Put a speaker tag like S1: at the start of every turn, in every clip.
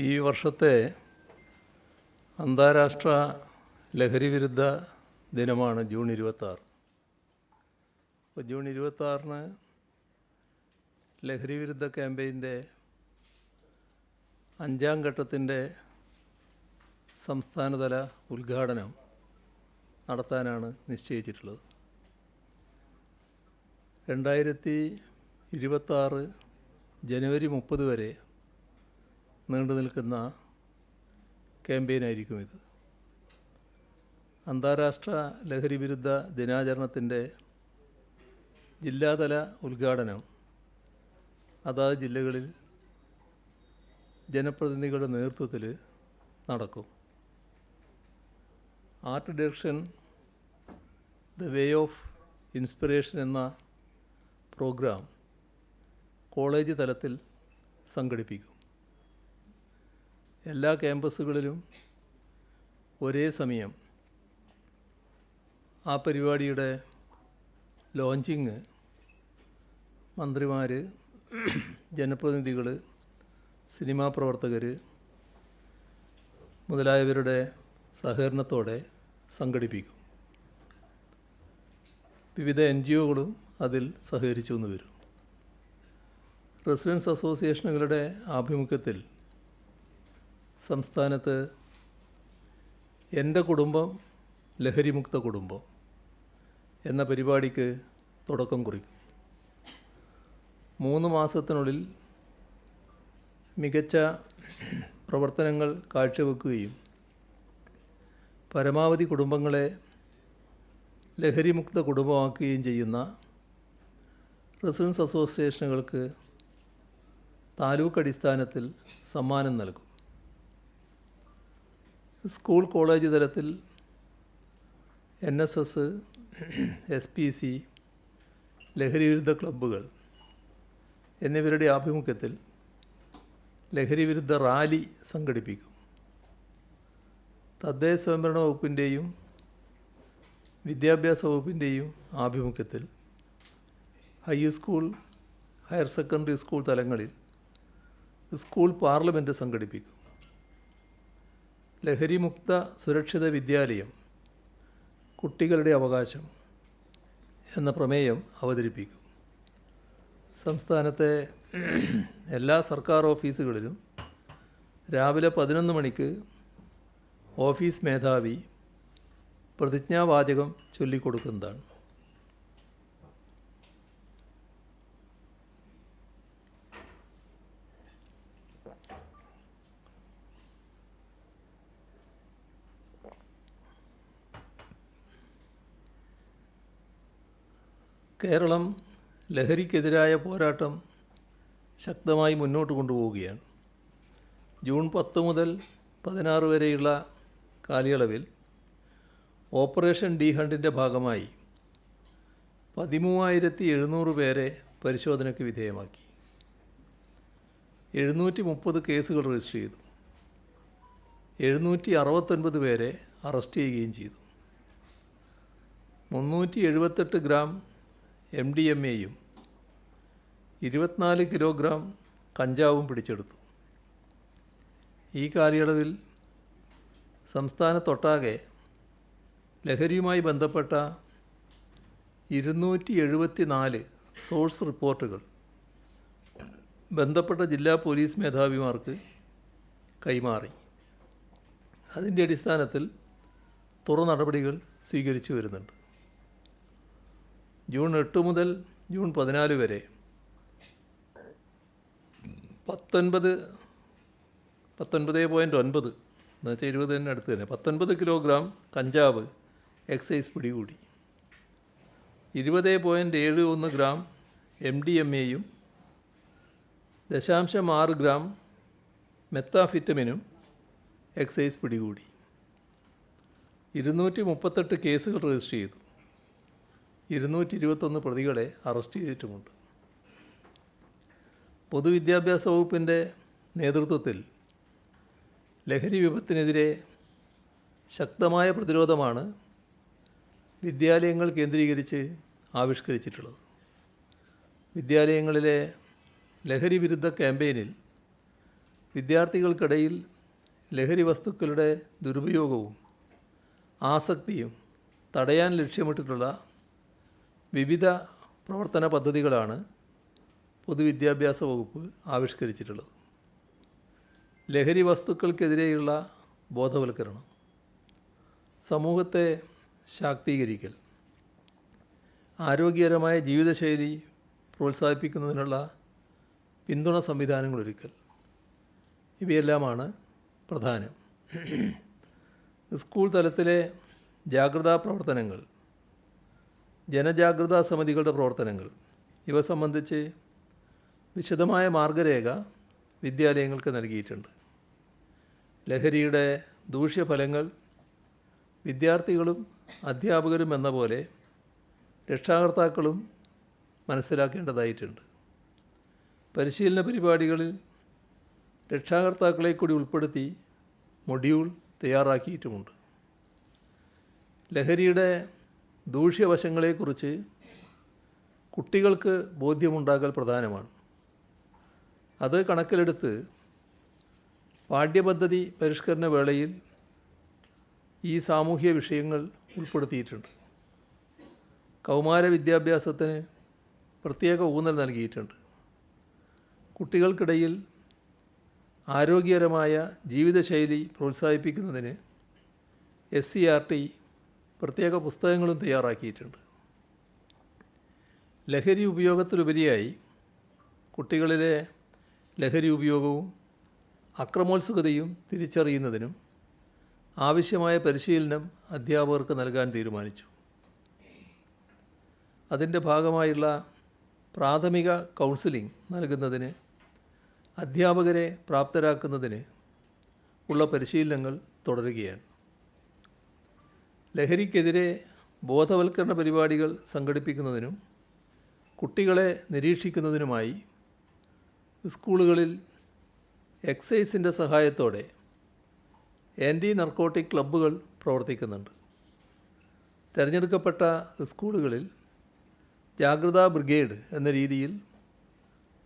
S1: ഈ വർഷത്തെ അന്താരാഷ്ട്ര ലഹരി വിരുദ്ധ ദിനമാണ് ജൂൺ 26. അപ്പോൾ ജൂൺ 26-ന് ലഹരി വിരുദ്ധ ക്യാമ്പയിൻ്റെ 5-ാം ഘട്ടത്തിൻ്റെ സംസ്ഥാനതല ഉദ്ഘാടനം നടത്താനാണ് നിശ്ചയിച്ചിട്ടുള്ളത്. 2026 ജനുവരി 30 വരെ നീണ്ടു നിൽക്കുന്ന ക്യാമ്പയിനായിരിക്കും ഇത്. അന്താരാഷ്ട്ര ലഹരി വിരുദ്ധ ദിനാചരണത്തിൻ്റെ ജില്ലാതല ഉദ്ഘാടനം അതാത് ജില്ലകളിൽ ജനപ്രതിനിധികളുടെ നേതൃത്വത്തിൽ നടക്കും. Art direction the way of inspiration എന്ന പ്രോഗ്രാം കോളേജ് തലത്തിൽ സംഘടിപ്പിക്കും. എല്ലാ ക്യാമ്പസുകളിലും ഒരേ സമയം ആ പരിപാടിയുടെ ലോഞ്ചിങ് മന്ത്രിമാർ, ജനപ്രതിനിധികൾ, സിനിമാ പ്രവർത്തകർ മുതലായവരുടെ സഹകരണത്തോടെ സംഘടിപ്പിക്കും. വിവിധ NGOകളും അതിൽ സഹകരിച്ചു എന്ന് വരും. റെസിഡൻസ് അസോസിയേഷനുകളുടെ ആഭിമുഖ്യത്തിൽ സംസ്ഥാനത്ത് എൻ്റെ കുടുംബം ലഹരിമുക്ത കുടുംബം എന്ന പരിപാടിക്ക് തുടക്കം കുറിക്കും. 3 മാസത്തിനുള്ളിൽ മികച്ച പ്രവർത്തനങ്ങൾ കാഴ്ചവെക്കുകയും പരമാവധി കുടുംബങ്ങളെ ലഹരിമുക്ത കുടുംബമാക്കുകയും ചെയ്യുന്ന റെസിഡൻസ് അസോസിയേഷനുകൾക്ക് താലൂക്ക് അടിസ്ഥാനത്തിൽ സമ്മാനം നൽകും. സ്കൂൾ കോളേജ് തലത്തിൽ NSS, SPC, ലഹരി വിരുദ്ധ ക്ലബ്ബുകൾ എന്നിവരുടെ ആഭിമുഖ്യത്തിൽ ലഹരി വിരുദ്ധ റാലി സംഘടിപ്പിക്കും. തദ്ദേശ സ്വയംഭരണ വകുപ്പിൻ്റെയും വിദ്യാഭ്യാസ വകുപ്പിൻ്റെയും ആഭിമുഖ്യത്തിൽ ഹൈസ്കൂൾ, ഹയർ സെക്കൻഡറി സ്കൂൾ തലങ്ങളിൽ സ്കൂൾ പാർലമെൻറ്റ് സംഘടിപ്പിക്കും. ലഹരിമുക്ത സുരക്ഷിത വിദ്യാലയം, കുട്ടികളുടെ അവകാശം എന്ന പ്രമേയം അവതരിപ്പിക്കും. സംസ്ഥാനത്തെ എല്ലാ സർക്കാർ ഓഫീസുകളിലും രാവിലെ 11 മണിക്ക് ഓഫീസ് മേധാവി പ്രതിജ്ഞാവാചകം ചൊല്ലിക്കൊടുക്കുന്നതാണ്. കേരളം ലഹരിക്കെതിരായ പോരാട്ടം ശക്തമായി മുന്നോട്ട് കൊണ്ടുപോവുകയാണ്. ജൂൺ 10 മുതൽ 16 വരെയുള്ള കാലയളവിൽ ഓപ്പറേഷൻ ഡി ഹണ്ടിൻ്റെ ഭാഗമായി 13,700 പേരെ പരിശോധനയ്ക്ക് വിധേയമാക്കി. 730 കേസുകൾ രജിസ്റ്റർ ചെയ്തു. 769 പേരെ അറസ്റ്റ് ചെയ്യുകയും ചെയ്തു. 378 ഗ്രാം MDMA-യും 24 കിലോഗ്രാം കഞ്ചാവും പിടിച്ചെടുത്തു. ഈ കാലയളവിൽ സംസ്ഥാനത്തൊട്ടാകെ ലഹരിയുമായി ബന്ധപ്പെട്ട 274 സോഴ്സ് റിപ്പോർട്ടുകൾ ബന്ധപ്പെട്ട ജില്ലാ പോലീസ് മേധാവിമാർക്ക് കൈമാറി. അതിൻ്റെ അടിസ്ഥാനത്തിൽ തുടർ നടപടികൾ സ്വീകരിച്ചു വരുന്നുണ്ട്. ജൂൺ 8 മുതൽ ജൂൺ 14 വരെ 19.9 എന്നുവെച്ചാൽ 20 അടുത്ത് തന്നെ 19 കിലോഗ്രാം കഞ്ചാവ് എക്സൈസ് പിടികൂടി. 20.71 ഗ്രാം MDMA-യും 0.6 ഗ്രാം മെത്താഫിറ്റമിനും എക്സൈസ് പിടികൂടി. 238 കേസുകൾ രജിസ്റ്റർ ചെയ്തു. 221 പ്രതികളെ അറസ്റ്റ് ചെയ്തിട്ടുമുണ്ട്. പൊതുവിദ്യാഭ്യാസ വകുപ്പിൻ്റെ നേതൃത്വത്തിൽ ലഹരി വിപത്തിനെതിരെ ശക്തമായ പ്രതിരോധമാണ് വിദ്യാലയങ്ങൾ കേന്ദ്രീകരിച്ച് ആവിഷ്കരിച്ചിട്ടുള്ളത്. വിദ്യാലയങ്ങളിലെ ലഹരി വിരുദ്ധ ക്യാമ്പയിനിൽ വിദ്യാർത്ഥികൾക്കിടയിൽ ലഹരി വസ്തുക്കളുടെ ദുരുപയോഗവും ആസക്തിയും തടയാൻ ലക്ഷ്യമിട്ടിട്ടുള്ള വിവിധ പ്രവർത്തന പദ്ധതികളാണ് പൊതുവിദ്യാഭ്യാസ വകുപ്പ് ആവിഷ്കരിച്ചിട്ടുള്ളത്. ലഹരി വസ്തുക്കൾക്കെതിരെയുള്ള ബോധവൽക്കരണം, സമൂഹത്തെ ശാക്തീകരിക്കൽ, ആരോഗ്യകരമായ ജീവിതശൈലി പ്രോത്സാഹിപ്പിക്കുന്നതിനുള്ള പിന്തുണ സംവിധാനങ്ങളൊരുക്കൽ, ഇവയെല്ലാമാണ് പ്രധാനം. സ്കൂൾ തലത്തിലെ ജാഗ്രതാ പ്രവർത്തനങ്ങൾ, ജനജാഗ്രതാ സമിതികളുടെ പ്രവർത്തനങ്ങൾ ഇവ സംബന്ധിച്ച് വിശദമായ മാർഗരേഖ വിദ്യാലയങ്ങൾക്ക് നൽകിയിട്ടുണ്ട്. ലഹരിയുടെ ദൂഷ്യഫലങ്ങൾ വിദ്യാർത്ഥികളും അധ്യാപകരും എന്ന പോലെ രക്ഷാകർത്താക്കളും മനസ്സിലാക്കേണ്ടതായിട്ടുണ്ട്. പരിശീലന പരിപാടികളിൽ രക്ഷാകർത്താക്കളെ കൂടി ഉൾപ്പെടുത്തി മൊഡ്യൂൾ തയ്യാറാക്കിയിട്ടുമുണ്ട്. ലഹരിയുടെ ദൂഷ്യവശങ്ങളെക്കുറിച്ച് കുട്ടികൾക്ക് ബോധ്യമുണ്ടാകൽ പ്രധാനമാണ്. അത് കണക്കിലെടുത്ത് പാഠ്യപദ്ധതി പരിഷ്കരണ വേളയിൽ ഈ സാമൂഹ്യ വിഷയങ്ങൾ ഉൾപ്പെടുത്തിയിട്ടുണ്ട്. കൗമാര വിദ്യാഭ്യാസത്തിന് പ്രത്യേക ഊന്നൽ നൽകിയിട്ടുണ്ട്. കുട്ടികൾക്കിടയിൽ ആരോഗ്യകരമായ ജീവിതശൈലി പ്രോത്സാഹിപ്പിക്കുന്നതിന് SCERT പ്രത്യേക പുസ്തകങ്ങളും തയ്യാറാക്കിയിട്ടുണ്ട്. ലഹരി ഉപയോഗത്തിലുപരിയായി കുട്ടികളിലെ ലഹരി ഉപയോഗവും അക്രമോത്സുകതയും തിരിച്ചറിയുന്നതിനും ആവശ്യമായ പരിശീലനം അധ്യാപകർക്ക് നൽകാൻ തീരുമാനിച്ചു. അതിൻ്റെ ഭാഗമായുള്ള പ്രാഥമിക കൗൺസിലിംഗ് നൽകുന്നതിന്, അധ്യാപകരെ പ്രാപ്തരാക്കുന്നതിന് ഉള്ള പരിശീലനങ്ങൾ തുടരുകയാണ്. ലഹരിക്കെതിരെ ബോധവൽക്കരണ പരിപാടികൾ സംഘടിപ്പിക്കുന്നതിനും കുട്ടികളെ നിരീക്ഷിക്കുന്നതിനുമായി സ്കൂളുകളിൽ എക്സൈസിൻ്റെ സഹായത്തോടെ ആൻറ്റി നർക്കോട്ടിക് ക്ലബ്ബുകൾ പ്രവർത്തിക്കുന്നുണ്ട്. തിരഞ്ഞെടുക്കപ്പെട്ട സ്കൂളുകളിൽ ജാഗ്രതാ ബ്രിഗേഡ് എന്ന രീതിയിൽ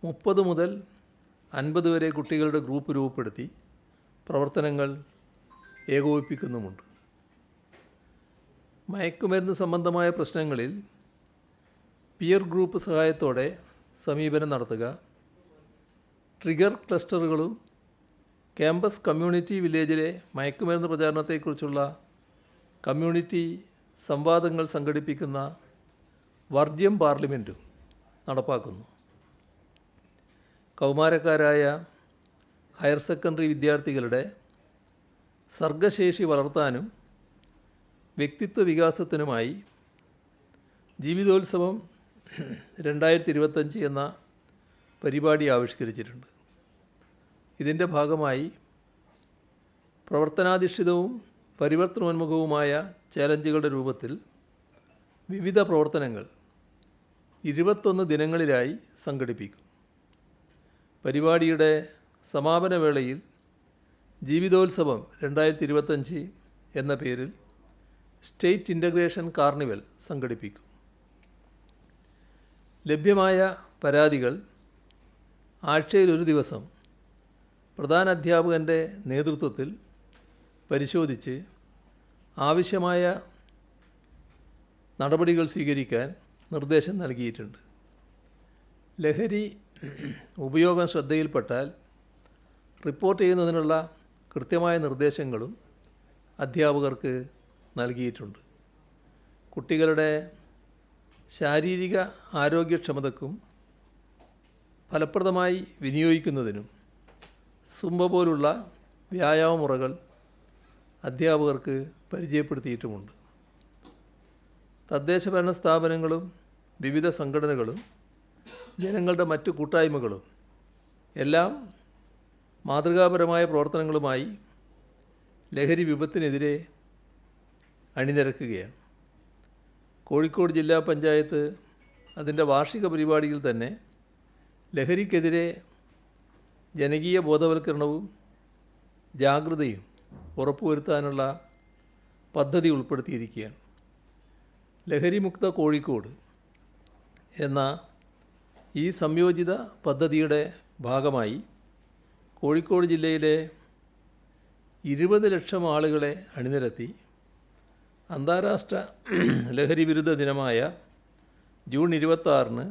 S1: 30 മുതൽ 50 വരെ കുട്ടികളുടെ ഗ്രൂപ്പ് രൂപപ്പെടുത്തി പ്രവർത്തനങ്ങൾ ഏകോപിപ്പിക്കുന്നുമുണ്ട്. മയക്കുമരുന്ന് സംബന്ധമായ പ്രശ്നങ്ങളിൽ പിയർ ഗ്രൂപ്പ് സഹായത്തോടെ സമീപനം നടത്തുക, ട്രിഗർ ക്ലസ്റ്ററുകളും ക്യാമ്പസ് കമ്മ്യൂണിറ്റി വില്ലേജിലെ മയക്കുമരുന്ന് പ്രചാരണത്തെക്കുറിച്ചുള്ള കമ്മ്യൂണിറ്റി സംവാദങ്ങൾ സംഘടിപ്പിക്കുന്ന വർജ്യം പാർലമെൻറ്റും നടപ്പാക്കുന്നു. കൗമാരക്കാരായ ഹയർ സെക്കൻഡറി വിദ്യാർത്ഥികളുടെ സർഗശേഷി വളർത്താനും വ്യക്തിത്വ വികാസത്തിനുമായി ജീവിതോത്സവം 2025 എന്ന പരിപാടി ആവിഷ്കരിച്ചിട്ടുണ്ട്. ഇതിൻ്റെ ഭാഗമായി പ്രവർത്തനാധിഷ്ഠിതവും പരിവർത്തനോന്മുഖവുമായ ചാലഞ്ചുകളുടെ രൂപത്തിൽ വിവിധ പ്രവർത്തനങ്ങൾ 21 ദിനങ്ങളിലായി സംഘടിപ്പിക്കും. പരിപാടിയുടെ സമാപന വേളയിൽ ജീവിതോത്സവം 2025 എന്ന പേരിൽ സ്റ്റേറ്റ് ഇൻ്റഗ്രേഷൻ കാർണിവൽ സംഘടിപ്പിക്കും. ലഭ്യമായ പരാതികൾ ആഴ്ചയിൽ ഒരു ദിവസം പ്രധാന അധ്യാപകൻ്റെ നേതൃത്വത്തിൽ പരിശോധിച്ച് ആവശ്യമായ നടപടികൾ സ്വീകരിക്കാൻ നിർദ്ദേശം നൽകിയിട്ടുണ്ട്. ലഹരി ഉപയോഗം ശ്രദ്ധയിൽപ്പെട്ടാൽ റിപ്പോർട്ട് ചെയ്യുന്നതിനുള്ള കൃത്യമായ നിർദ്ദേശങ്ങളും അധ്യാപകർക്ക് നൽകിയിട്ടുണ്ട്. കുട്ടികളുടെ ശാരീരിക ആരോഗ്യക്ഷമതയ്ക്കും ഫലപ്രദമായി വിനിയോഗിക്കുന്നതിനും സുംബ പോലുള്ള വ്യായാമമുറകൾ അധ്യാപകർക്ക് പരിചയപ്പെടുത്തിയിട്ടുമുണ്ട്. തദ്ദേശഭരണ സ്ഥാപനങ്ങളും വിവിധ സംഘടനകളും ജനങ്ങളുടെ മറ്റു കൂട്ടായ്മകളും എല്ലാം മാതൃകാപരമായ പ്രവർത്തനങ്ങളുമായി ലഹരി വിപത്തിനെതിരെ അണിനിരക്കുകയാണ്. കോഴിക്കോട് ജില്ലാ പഞ്ചായത്ത് അതിൻ്റെ വാർഷിക പരിപാടിയിൽ തന്നെ ലഹരിക്കെതിരെ ജനകീയ ബോധവൽക്കരണവും ജാഗ്രതയും ഉറപ്പുവരുത്താനുള്ള പദ്ധതി ഉൾപ്പെടുത്തിയിരിക്കുകയാണ്. ലഹരിമുക്ത കോഴിക്കോട് എന്ന ഈ സംയോജിത പദ്ധതിയുടെ ഭാഗമായി കോഴിക്കോട് ജില്ലയിലെ 20 ലക്ഷം ആളുകളെ അണിനിരത്തി അന്താരാഷ്ട്ര ലഹരി വിരുദ്ധ ദിനമായ ജൂൺ 26-ന്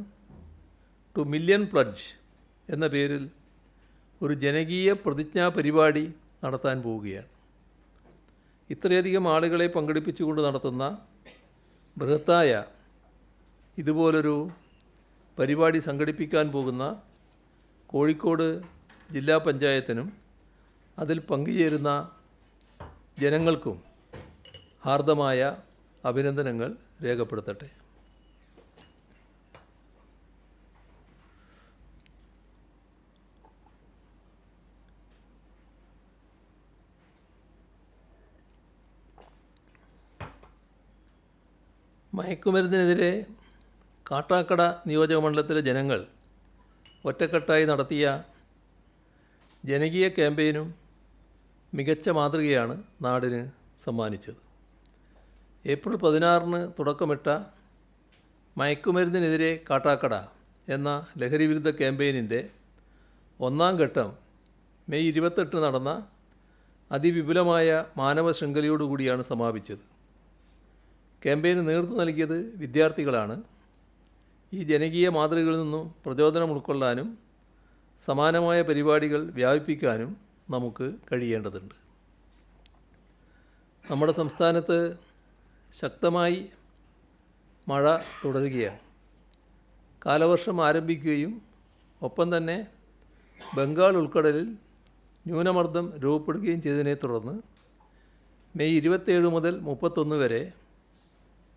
S1: ടു മില്യൺ പ്ലഡ്ജ് എന്ന പേരിൽ ഒരു ജനകീയ പ്രതിജ്ഞാ പരിപാടി നടത്താൻ പോവുകയാണ്. ഇത്രയധികം ആളുകളെ പങ്കെടുപ്പിച്ചുകൊണ്ട് നടത്തുന്ന ബൃഹത്തായ ഇതുപോലൊരു പരിപാടി സംഘടിപ്പിക്കാൻ പോകുന്ന കോഴിക്കോട് ജില്ലാ പഞ്ചായത്തിനും അതിൽ പങ്കുചേരുന്ന ജനങ്ങൾക്കും ഹാർദമായ അഭിനന്ദനങ്ങൾ രേഖപ്പെടുത്തട്ടെ. മയക്കുമരുന്നിനെതിരെ കാട്ടാക്കട നിയോജകമണ്ഡലത്തിലെ ജനങ്ങൾ ഒറ്റക്കെട്ടായി നടത്തിയ ജനകീയ ക്യാമ്പയിനും മികച്ച മാതൃകയാണ് നാടിന് സമ്മാനിച്ചത്. ഏപ്രിൽ 16-ന് തുടക്കമിട്ട മയക്കുമരുന്നിനെതിരെ കാട്ടാക്കട എന്ന ലഹരി വിരുദ്ധ ക്യാമ്പയിനിൻ്റെ ഒന്നാം ഘട്ടം മെയ് 28 നടന്ന അതിവിപുലമായ മാനവ ശൃംഖലയോടുകൂടിയാണ് സമാപിച്ചത്. ക്യാമ്പയിന് നേതൃത്വം നൽകിയത് വിദ്യാർത്ഥികളാണ്. ഈ ജനകീയ മാതൃകകളിൽ നിന്നും പ്രചോദനം ഉൾക്കൊള്ളാനും സമാനമായ പരിപാടികൾ വ്യാപിപ്പിക്കാനും നമുക്ക് കഴിയേണ്ടതുണ്ട്. നമ്മുടെ സംസ്ഥാനത്ത് ശക്തമായി മഴ തുടരുകയാണ്. കാലവർഷം ആരംഭിക്കുകയും ഒപ്പം തന്നെ ബംഗാൾ ഉൾക്കടലിൽ ന്യൂനമർദ്ദം രൂപപ്പെടുകയും ചെയ്തതിനെ തുടർന്ന് മെയ് 27 മുതൽ 31 വരെ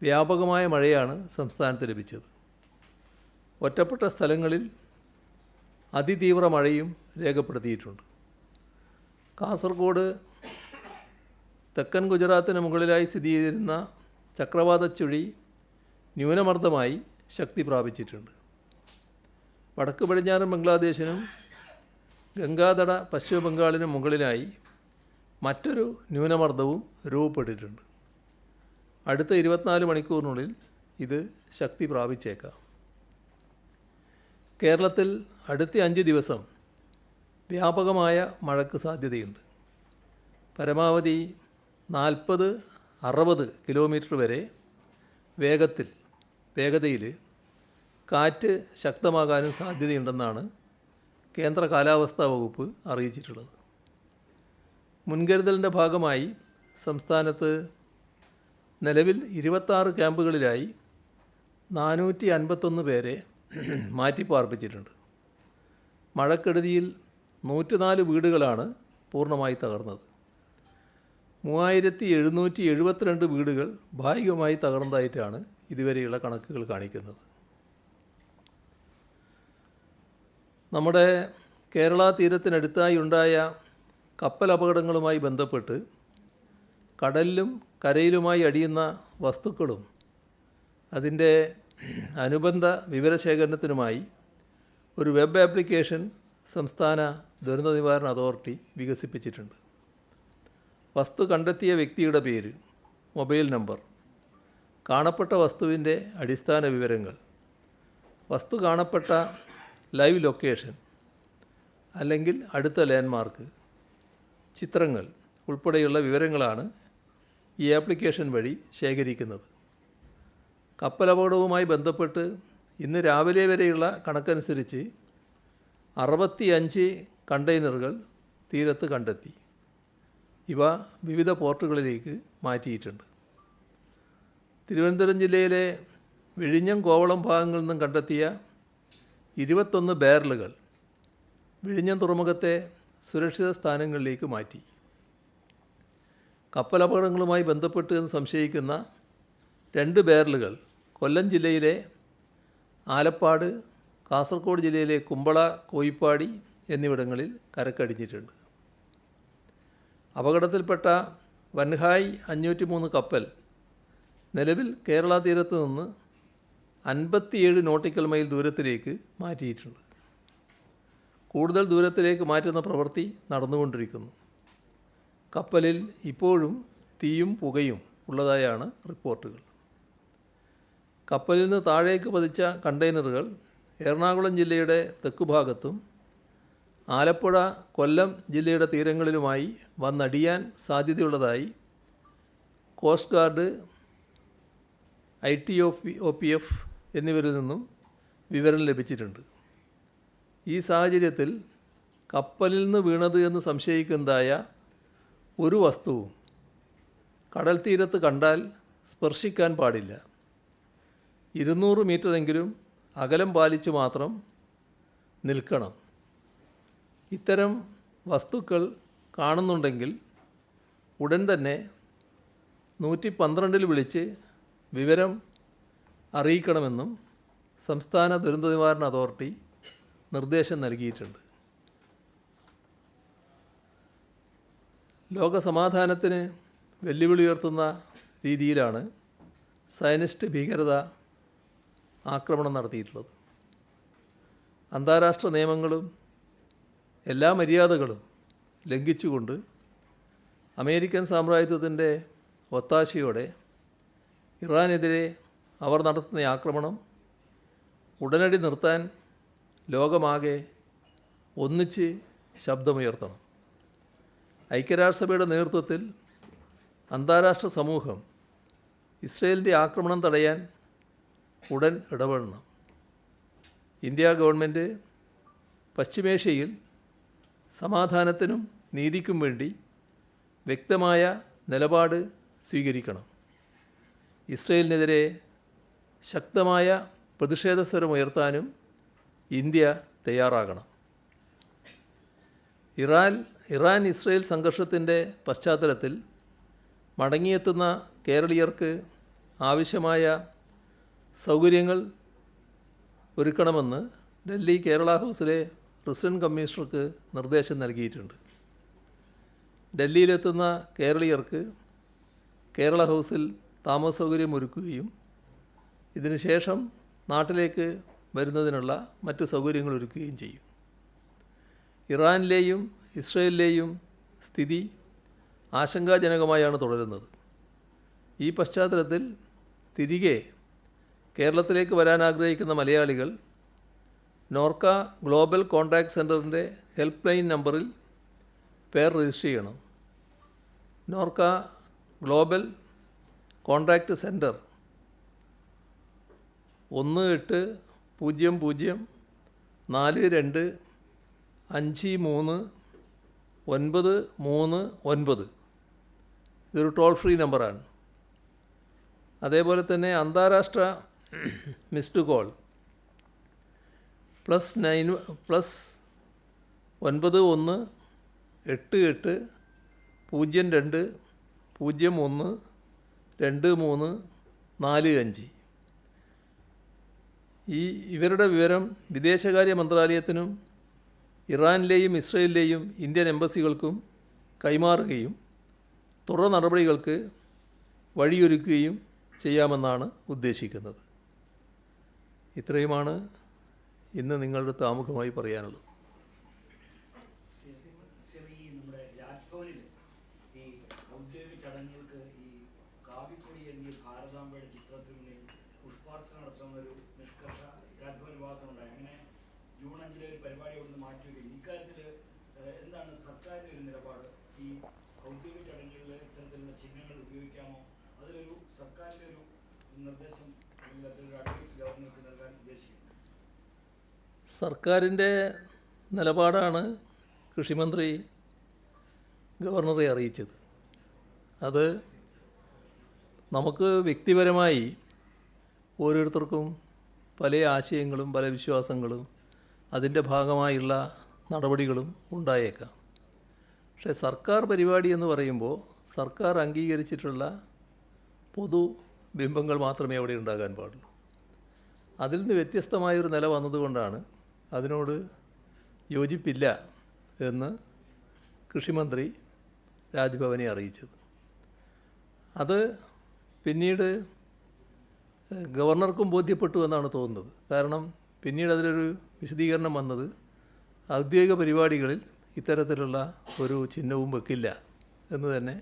S1: വ്യാപകമായ മഴയാണ് സംസ്ഥാനത്ത് ലഭിച്ചത്. ഒറ്റപ്പെട്ട സ്ഥലങ്ങളിൽ അതിതീവ്ര മഴയും രേഖപ്പെടുത്തിയിട്ടുണ്ട്. കാസർഗോഡ് തെക്കൻ ഗുജറാത്തിന് മുകളിലായി സ്ഥിതി ചെയ്തിരുന്ന ചക്രവാത ചുഴി ന്യൂനമർദ്ദമായി ശക്തി പ്രാപിച്ചിട്ടുണ്ട്. വടക്ക് പടിഞ്ഞാറൻ ബംഗ്ലാദേശിനും ഗംഗാതട പശ്ചിമ ബംഗാളിനും മുകളിലായി മറ്റൊരു ന്യൂനമർദ്ദവും രൂപപ്പെട്ടിട്ടുണ്ട്. അടുത്ത 24 മണിക്കൂറിനുള്ളിൽ ഇത് ശക്തി പ്രാപിച്ചേക്കാം. കേരളത്തിൽ അടുത്ത 5 ദിവസം വ്യാപകമായ മഴയ്ക്ക് സാധ്യതയുണ്ട്. പരമാവധി 40-60 കിലോമീറ്റർ വരെ വേഗതയിൽ കാറ്റ് ശക്തമാകാനും സാധ്യതയുണ്ടെന്നാണ് കേന്ദ്ര കാലാവസ്ഥാ വകുപ്പ് അറിയിച്ചിട്ടുള്ളത്. മുൻകരുതലിൻ്റെ ഭാഗമായി സംസ്ഥാനത്ത് നിലവിൽ 26 ക്യാമ്പുകളിലായി 451 പേരെ മാറ്റിപ്പാർപ്പിച്ചിട്ടുണ്ട്. മഴക്കെടുതിയിൽ 104 വീടുകളാണ് പൂർണ്ണമായി തകർന്നത്. 3772 വീടുകൾ ഭാഗികമായി തകർന്നതായിട്ടാണ് ഇതുവരെയുള്ള കണക്കുകൾ കാണിക്കുന്നത്. നമ്മുടെ കേരള തീരത്തിനടുത്തായി ഉണ്ടായ കപ്പൽ അപകടങ്ങളുമായി ബന്ധപ്പെട്ട് കടലിലും കരയിലുമായി അടിയുന്ന വസ്തുക്കളും അതിൻ്റെ അനുബന്ധ വിവരശേഖരണത്തിനുമായി ഒരു വെബ് ആപ്ലിക്കേഷൻ സംസ്ഥാന ദുരന്ത നിവാരണ അതോറിറ്റി വികസിപ്പിച്ചിട്ടുണ്ട്. വസ്തു കണ്ടെത്തിയ വ്യക്തിയുടെ പേര്, മൊബൈൽ നമ്പർ, കാണപ്പെട്ട വസ്തുവിൻ്റെ അടിസ്ഥാന വിവരങ്ങൾ, വസ്തു കാണപ്പെട്ട ലൈവ് ലൊക്കേഷൻ അല്ലെങ്കിൽ അടുത്ത ലാൻഡ്മാർക്ക്, ചിത്രങ്ങൾ ഉൾപ്പെടെയുള്ള വിവരങ്ങളാണ് ഈ ആപ്ലിക്കേഷൻ വഴി ശേഖരിക്കുന്നത്. കപ്പലപകടവുമായി ബന്ധപ്പെട്ട് ഇന്ന് രാവിലെ വരെയുള്ള കണക്കനുസരിച്ച് 65 കണ്ടെയ്നറുകൾ തീരത്ത് കണ്ടെത്തി. ഇവ വിവിധ പോർട്ടുകളിലേക്ക് മാറ്റിയിട്ടുണ്ട്. തിരുവനന്തപുരം ജില്ലയിലെ വിഴിഞ്ഞം കോവളം ഭാഗങ്ങളിൽ നിന്നും കണ്ടെത്തിയ 21 ബാരലുകൾ വിഴിഞ്ഞം തുറമുഖത്തെ സുരക്ഷിത സ്ഥാനങ്ങളിലേക്ക് മാറ്റി. കപ്പലപകടങ്ങളുമായി ബന്ധപ്പെട്ട് എന്ന് സംശയിക്കുന്ന 2 ബാരലുകൾ കൊല്ലം ജില്ലയിലെ ആലപ്പാട്, കാസർഗോഡ് ജില്ലയിലെ കുമ്പള, കോയിപ്പാടി എന്നിവിടങ്ങളിൽ കരക്കടിഞ്ഞിട്ടുണ്ട്. അപകടത്തിൽപ്പെട്ട വൻഹായ് 503 കപ്പൽ നിലവിൽ കേരള തീരത്ത് നിന്ന് 57 നോട്ടിക്കൽ മൈൽ ദൂരത്തിലേക്ക് മാറ്റിയിട്ടുണ്ട്. കൂടുതൽ ദൂരത്തിലേക്ക് മാറ്റുന്ന പ്രവൃത്തി നടന്നുകൊണ്ടിരിക്കുന്നു. കപ്പലിൽ ഇപ്പോഴും തീയും പുകയും ഉള്ളതായാണ് റിപ്പോർട്ടുകൾ. കപ്പലിൽ നിന്ന് താഴേക്ക് പതിച്ച കണ്ടെയ്നറുകൾ എറണാകുളം ജില്ലയുടെ തെക്കുഭാഗത്തും ആലപ്പുഴ, കൊല്ലം ജില്ലയുടെ തീരങ്ങളിലുമായി വന്നടിയാൻ സാധ്യതയുള്ളതായി കോസ്റ്റ് ഗാർഡ്, ITOPF എന്നിവരിൽ നിന്നും വിവരം ലഭിച്ചിട്ടുണ്ട്. ഈ സാഹചര്യത്തിൽ കപ്പലിൽ നിന്ന് വീണത് എന്ന് സംശയിക്കുന്നതായ ഒരു വസ്തുവും കടൽ തീരത്ത് കണ്ടാൽ സ്പർശിക്കാൻ പാടില്ല. 200 മീറ്ററെങ്കിലും അകലം പാലിച്ചു മാത്രം നിൽക്കണം. ഇത്തരം വസ്തുക്കൾ കാണുന്നുണ്ടെങ്കിൽ ഉടൻ തന്നെ 112 വിളിച്ച് വിവരം അറിയിക്കണമെന്നും സംസ്ഥാന ദുരന്ത നിവാരണ അതോറിറ്റി നിർദ്ദേശം നൽകിയിട്ടുണ്ട്. ലോകസമാധാനത്തിന് വെല്ലുവിളി ഉയർത്തുന്ന രീതിയിലാണ് സയനിസ്റ്റ് ഭീകരത ആക്രമണം നടത്തിയിട്ടുള്ളത്. അന്താരാഷ്ട്ര നിയമങ്ങളും എല്ലാ മര്യാദകളും ലംഘിച്ചുകൊണ്ട് അമേരിക്കൻ സാമ്രാജ്യത്വത്തിൻ്റെ ഒത്താശയോടെ ഇറാനെതിരെ അവർ നടത്തുന്ന ആക്രമണം ഉടനടി നിർത്താൻ ലോകമാകെ ഒന്നിച്ച് ശബ്ദമുയർത്തണം. ഐക്യരാഷ്ട്രസഭയുടെ നേതൃത്വത്തിൽ അന്താരാഷ്ട്ര സമൂഹം ഇസ്രയേലിൻ്റെ ആക്രമണം തടയാൻ ഉടൻ ഇടപെടണം. ഇന്ത്യ ഗവൺമെൻറ് പശ്ചിമേഷ്യയിൽ സമാധാനത്തിനും നീതിക്കും വേണ്ടി വ്യക്തമായ നിലപാട് സ്വീകരിക്കണം. ഇസ്രയേലിനെതിരെ ശക്തമായ പ്രതിഷേധസ്വരമുയർത്താനും ഇന്ത്യ തയ്യാറാകണം. ഇറാൻ ഇസ്രയേൽ സംഘർഷത്തിൻ്റെ പശ്ചാത്തലത്തിൽ മടങ്ങിയെത്തുന്ന കേരളീയർക്ക് ആവശ്യമായ സൗകര്യങ്ങൾ ഒരുക്കണമെന്ന് ഡൽഹി കേരള ഹൗസിലെ റെസിഡൻറ്റ് കമ്മീഷണർക്ക് നിർദ്ദേശം നൽകിയിട്ടുണ്ട്. ഡൽഹിയിലെത്തുന്ന കേരളീയർക്ക് കേരള ഹൗസിൽ താമസ സൗകര്യം ഒരുക്കുകയും ഇതിനുശേഷം നാട്ടിലേക്ക് വരുന്നതിനുള്ള മറ്റ് സൗകര്യങ്ങൾ ഒരുക്കുകയും ചെയ്യും. ഇറാനിലെയും ഇസ്രയേലിലെയും സ്ഥിതി ആശങ്കാജനകമായാണ് തുടരുന്നത്. ഈ പശ്ചാത്തലത്തിൽ തിരികെ കേരളത്തിലേക്ക് വരാൻ ആഗ്രഹിക്കുന്ന മലയാളികൾ നോർക്ക ഗ്ലോബൽ കോൺടാക്ട് സെൻറ്ററിൻ്റെ ഹെൽപ്പ് ലൈൻ നമ്പറിൽ പേർ രജിസ്റ്റർ ചെയ്യണം. NORKA global contact centre 180042539339. ഇതൊരു ടോൾ ഫ്രീ നമ്പറാണ്. അതേപോലെ തന്നെ അന്താരാഷ്ട്ര മിസ്ഡ് കോൾ +918102012345. ഇവരുടെ വിവരം വിദേശകാര്യ മന്ത്രാലയത്തിനും ഇറാനിലെയും ഇസ്രയേലിലെയും ഇന്ത്യൻ എംബസികൾക്കും കൈമാറുകയും തുടർ നടപടികൾക്ക് വഴിയൊരുക്കുകയും ചെയ്യാമെന്നാണ് ഉദ്ദേശിക്കുന്നത്. ഇത്രയുമാണ് ഇന്ന് നിങ്ങളുടെ ആമുഖമായി പറയാനുള്ളത്.
S2: നമ്മുടെ രാജ്ഭവനിൽ ഈ ഔദ്യോഗിക ചടങ്ങുകൾക്ക് ഈ കാവിക്കൊടി എന്നീ ഭാരതാംബയുടെ ചിത്രത്തിന് മുന്നിൽ പുഷ്പാർച്ചന നടത്തുന്ന ഒരു നിഷ്കർഷ രാജ്ഭവൻ വിഭാഗത്തിനുണ്ടായി. അങ്ങനെ ജൂൺ 5 ഒരു പരിപാടി അവിടുന്ന് മാറ്റുകയും ഇക്കാര്യത്തിൽ എന്താണ് സർക്കാരിൻ്റെ ഒരു നിലപാട്? ഈ ഔദ്യോഗിക ചടങ്ങുകളിൽ ഇത്തരത്തിലുള്ള ചിഹ്നങ്ങൾ ഉപയോഗിക്കാമോ? അതിലൊരു സർക്കാരിൻ്റെ ഒരു നിർദ്ദേശം അല്ലെങ്കിൽ അതിലൊരു അഡ്വൈസ് ഗവർണർക്ക് നൽകാൻ ഉദ്ദേശിക്കുന്നു.
S1: സർക്കാരിൻ്റെ നിലപാടാണ് കൃഷിമന്ത്രി ഗവർണറെ അറിയിച്ചത്. അത് നമുക്ക് വ്യക്തിപരമായി ഓരോരുത്തർക്കും പല ആശയങ്ങളും പല വിശ്വാസങ്ങളും അതിൻ്റെ ഭാഗമായുള്ള നടപടികളും ഉണ്ടായേക്കാം. പക്ഷേ സർക്കാർ പരിപാടി എന്ന് പറയുമ്പോൾ സർക്കാർ അംഗീകരിച്ചിട്ടുള്ള പൊതു ബിംബങ്ങൾ മാത്രമേ അവിടെ ഉണ്ടാകാൻ പാടുള്ളൂ. അതിൽ നിന്ന് വ്യത്യസ്തമായൊരു നില വന്നതുകൊണ്ടാണ് അതിനോട് യോജിപ്പില്ല എന്ന് കൃഷിമന്ത്രി രാജ്ഭവനെ അറിയിച്ചത്. അത് പിന്നീട് ഗവർണർക്കും ബോധ്യപ്പെട്ടു എന്നാണ് തോന്നുന്നത്. കാരണം പിന്നീട് അതിലൊരു വിശദീകരണം വന്നത് ഔദ്യോഗിക പരിപാടികളിൽ ഇത്തരത്തിലുള്ള ഒരു ചിഹ്നവും വെക്കില്ല എന്ന് തന്നെ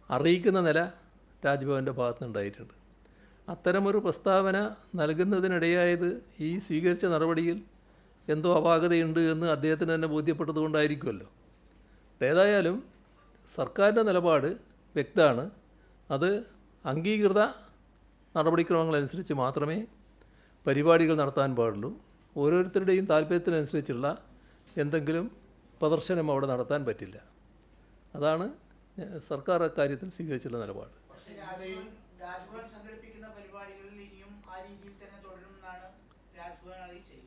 S1: അറിയിക്കുന്ന നില രാജ്ഭവൻ്റെ ഭാഗത്തുനിന്നുണ്ടായിട്ടുണ്ട്. അത്തരമൊരു പ്രസ്താവന നൽകുന്നതിനിടയായത് ഈ സ്വീകരിച്ച നടപടിയിൽ എന്തോ അപാകതയുണ്ട് എന്ന് അദ്ദേഹത്തിന് തന്നെ ബോധ്യപ്പെട്ടതുകൊണ്ടായിരിക്കുമല്ലോ. ഏതായാലും സർക്കാരിൻ്റെ നിലപാട് വ്യക്തമാണ്. അത് അംഗീകൃത നടപടിക്രമങ്ങളനുസരിച്ച് മാത്രമേ പരിപാടികൾ നടത്താൻ പാടുള്ളൂ. ഓരോരുത്തരുടെയും താല്പര്യത്തിനനുസരിച്ചുള്ള എന്തെങ്കിലും പ്രദർശനം അവിടെ നടത്താൻ പറ്റില്ല. അതാണ് സർക്കാർ അക്കാര്യത്തിൽ സ്വീകരിച്ചുള്ള നിലപാട്.
S3: പക്ഷേ രാജ്ഭവൻ സംഘടിപ്പിക്കുന്ന പരിപാടികളിൽ ഇനിയും ആ രീതിയിൽ തന്നെ തുടരുമെന്നാണ് രാജ്ഭവൻ അറിയിച്ചിരിക്കുന്നത്.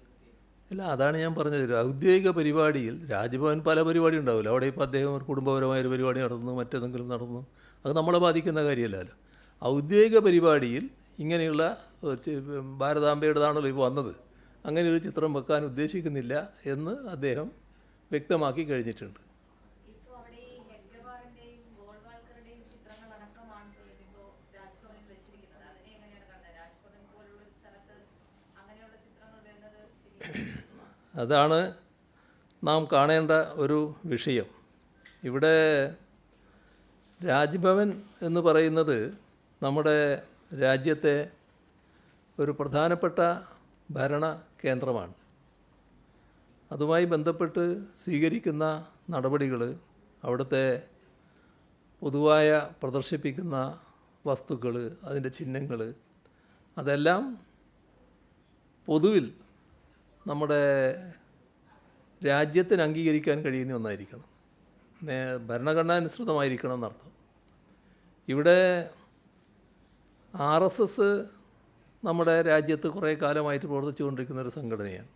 S1: അല്ല, അതാണ് ഞാൻ പറഞ്ഞത്. ഔദ്യോഗിക പരിപാടിയിൽ രാജ്ഭവൻ പല പരിപാടി ഉണ്ടാവില്ല. അവിടെ ഇപ്പോൾ അദ്ദേഹം ഒരു കുടുംബപരമായൊരു പരിപാടി നടന്നു, മറ്റേതെങ്കിലും നടന്നു, അത് നമ്മളെ ബാധിക്കുന്ന കാര്യമല്ലല്ലോ. ഔദ്യോഗിക പരിപാടിയിൽ ഇങ്ങനെയുള്ള ഭാരതാംബയുടേതാണല്ലോ ഇപ്പോൾ വന്നത്, അങ്ങനെയൊരു ചിത്രം വെക്കാൻ ഉദ്ദേശിക്കുന്നില്ല എന്ന് അദ്ദേഹം വ്യക്തമാക്കി കഴിഞ്ഞിട്ടുണ്ട്. അതാണ് നാം കാണേണ്ട ഒരു വിഷയം. ഇവിടെ രാജ്ഭവൻ എന്ന് പറയുന്നത് നമ്മുടെ രാജ്യത്തെ ഒരു പ്രധാനപ്പെട്ട ഭരണ കേന്ദ്രമാണ്. അതുമായി ബന്ധപ്പെട്ട് സ്വീകരിക്കുന്ന നടപടികൾ, അവിടുത്തെ പൊതുവായ പ്രദർശിപ്പിക്കുന്ന വസ്തുക്കൾ, അതിൻ്റെ ചിഹ്നങ്ങൾ, അതെല്ലാം പൊതുവിൽ നമ്മുടെ രാജ്യത്തിന് അംഗീകരിക്കാൻ കഴിയുന്ന ഒന്നായിരിക്കണം, ഭരണഘടനാനുസൃതമായിരിക്കണം എന്നർത്ഥം. ഇവിടെ RSS നമ്മുടെ രാജ്യത്ത് കുറേ കാലമായിട്ട് പ്രവർത്തിച്ചുകൊണ്ടിരിക്കുന്ന ഒരു സംഘടനയാണ്.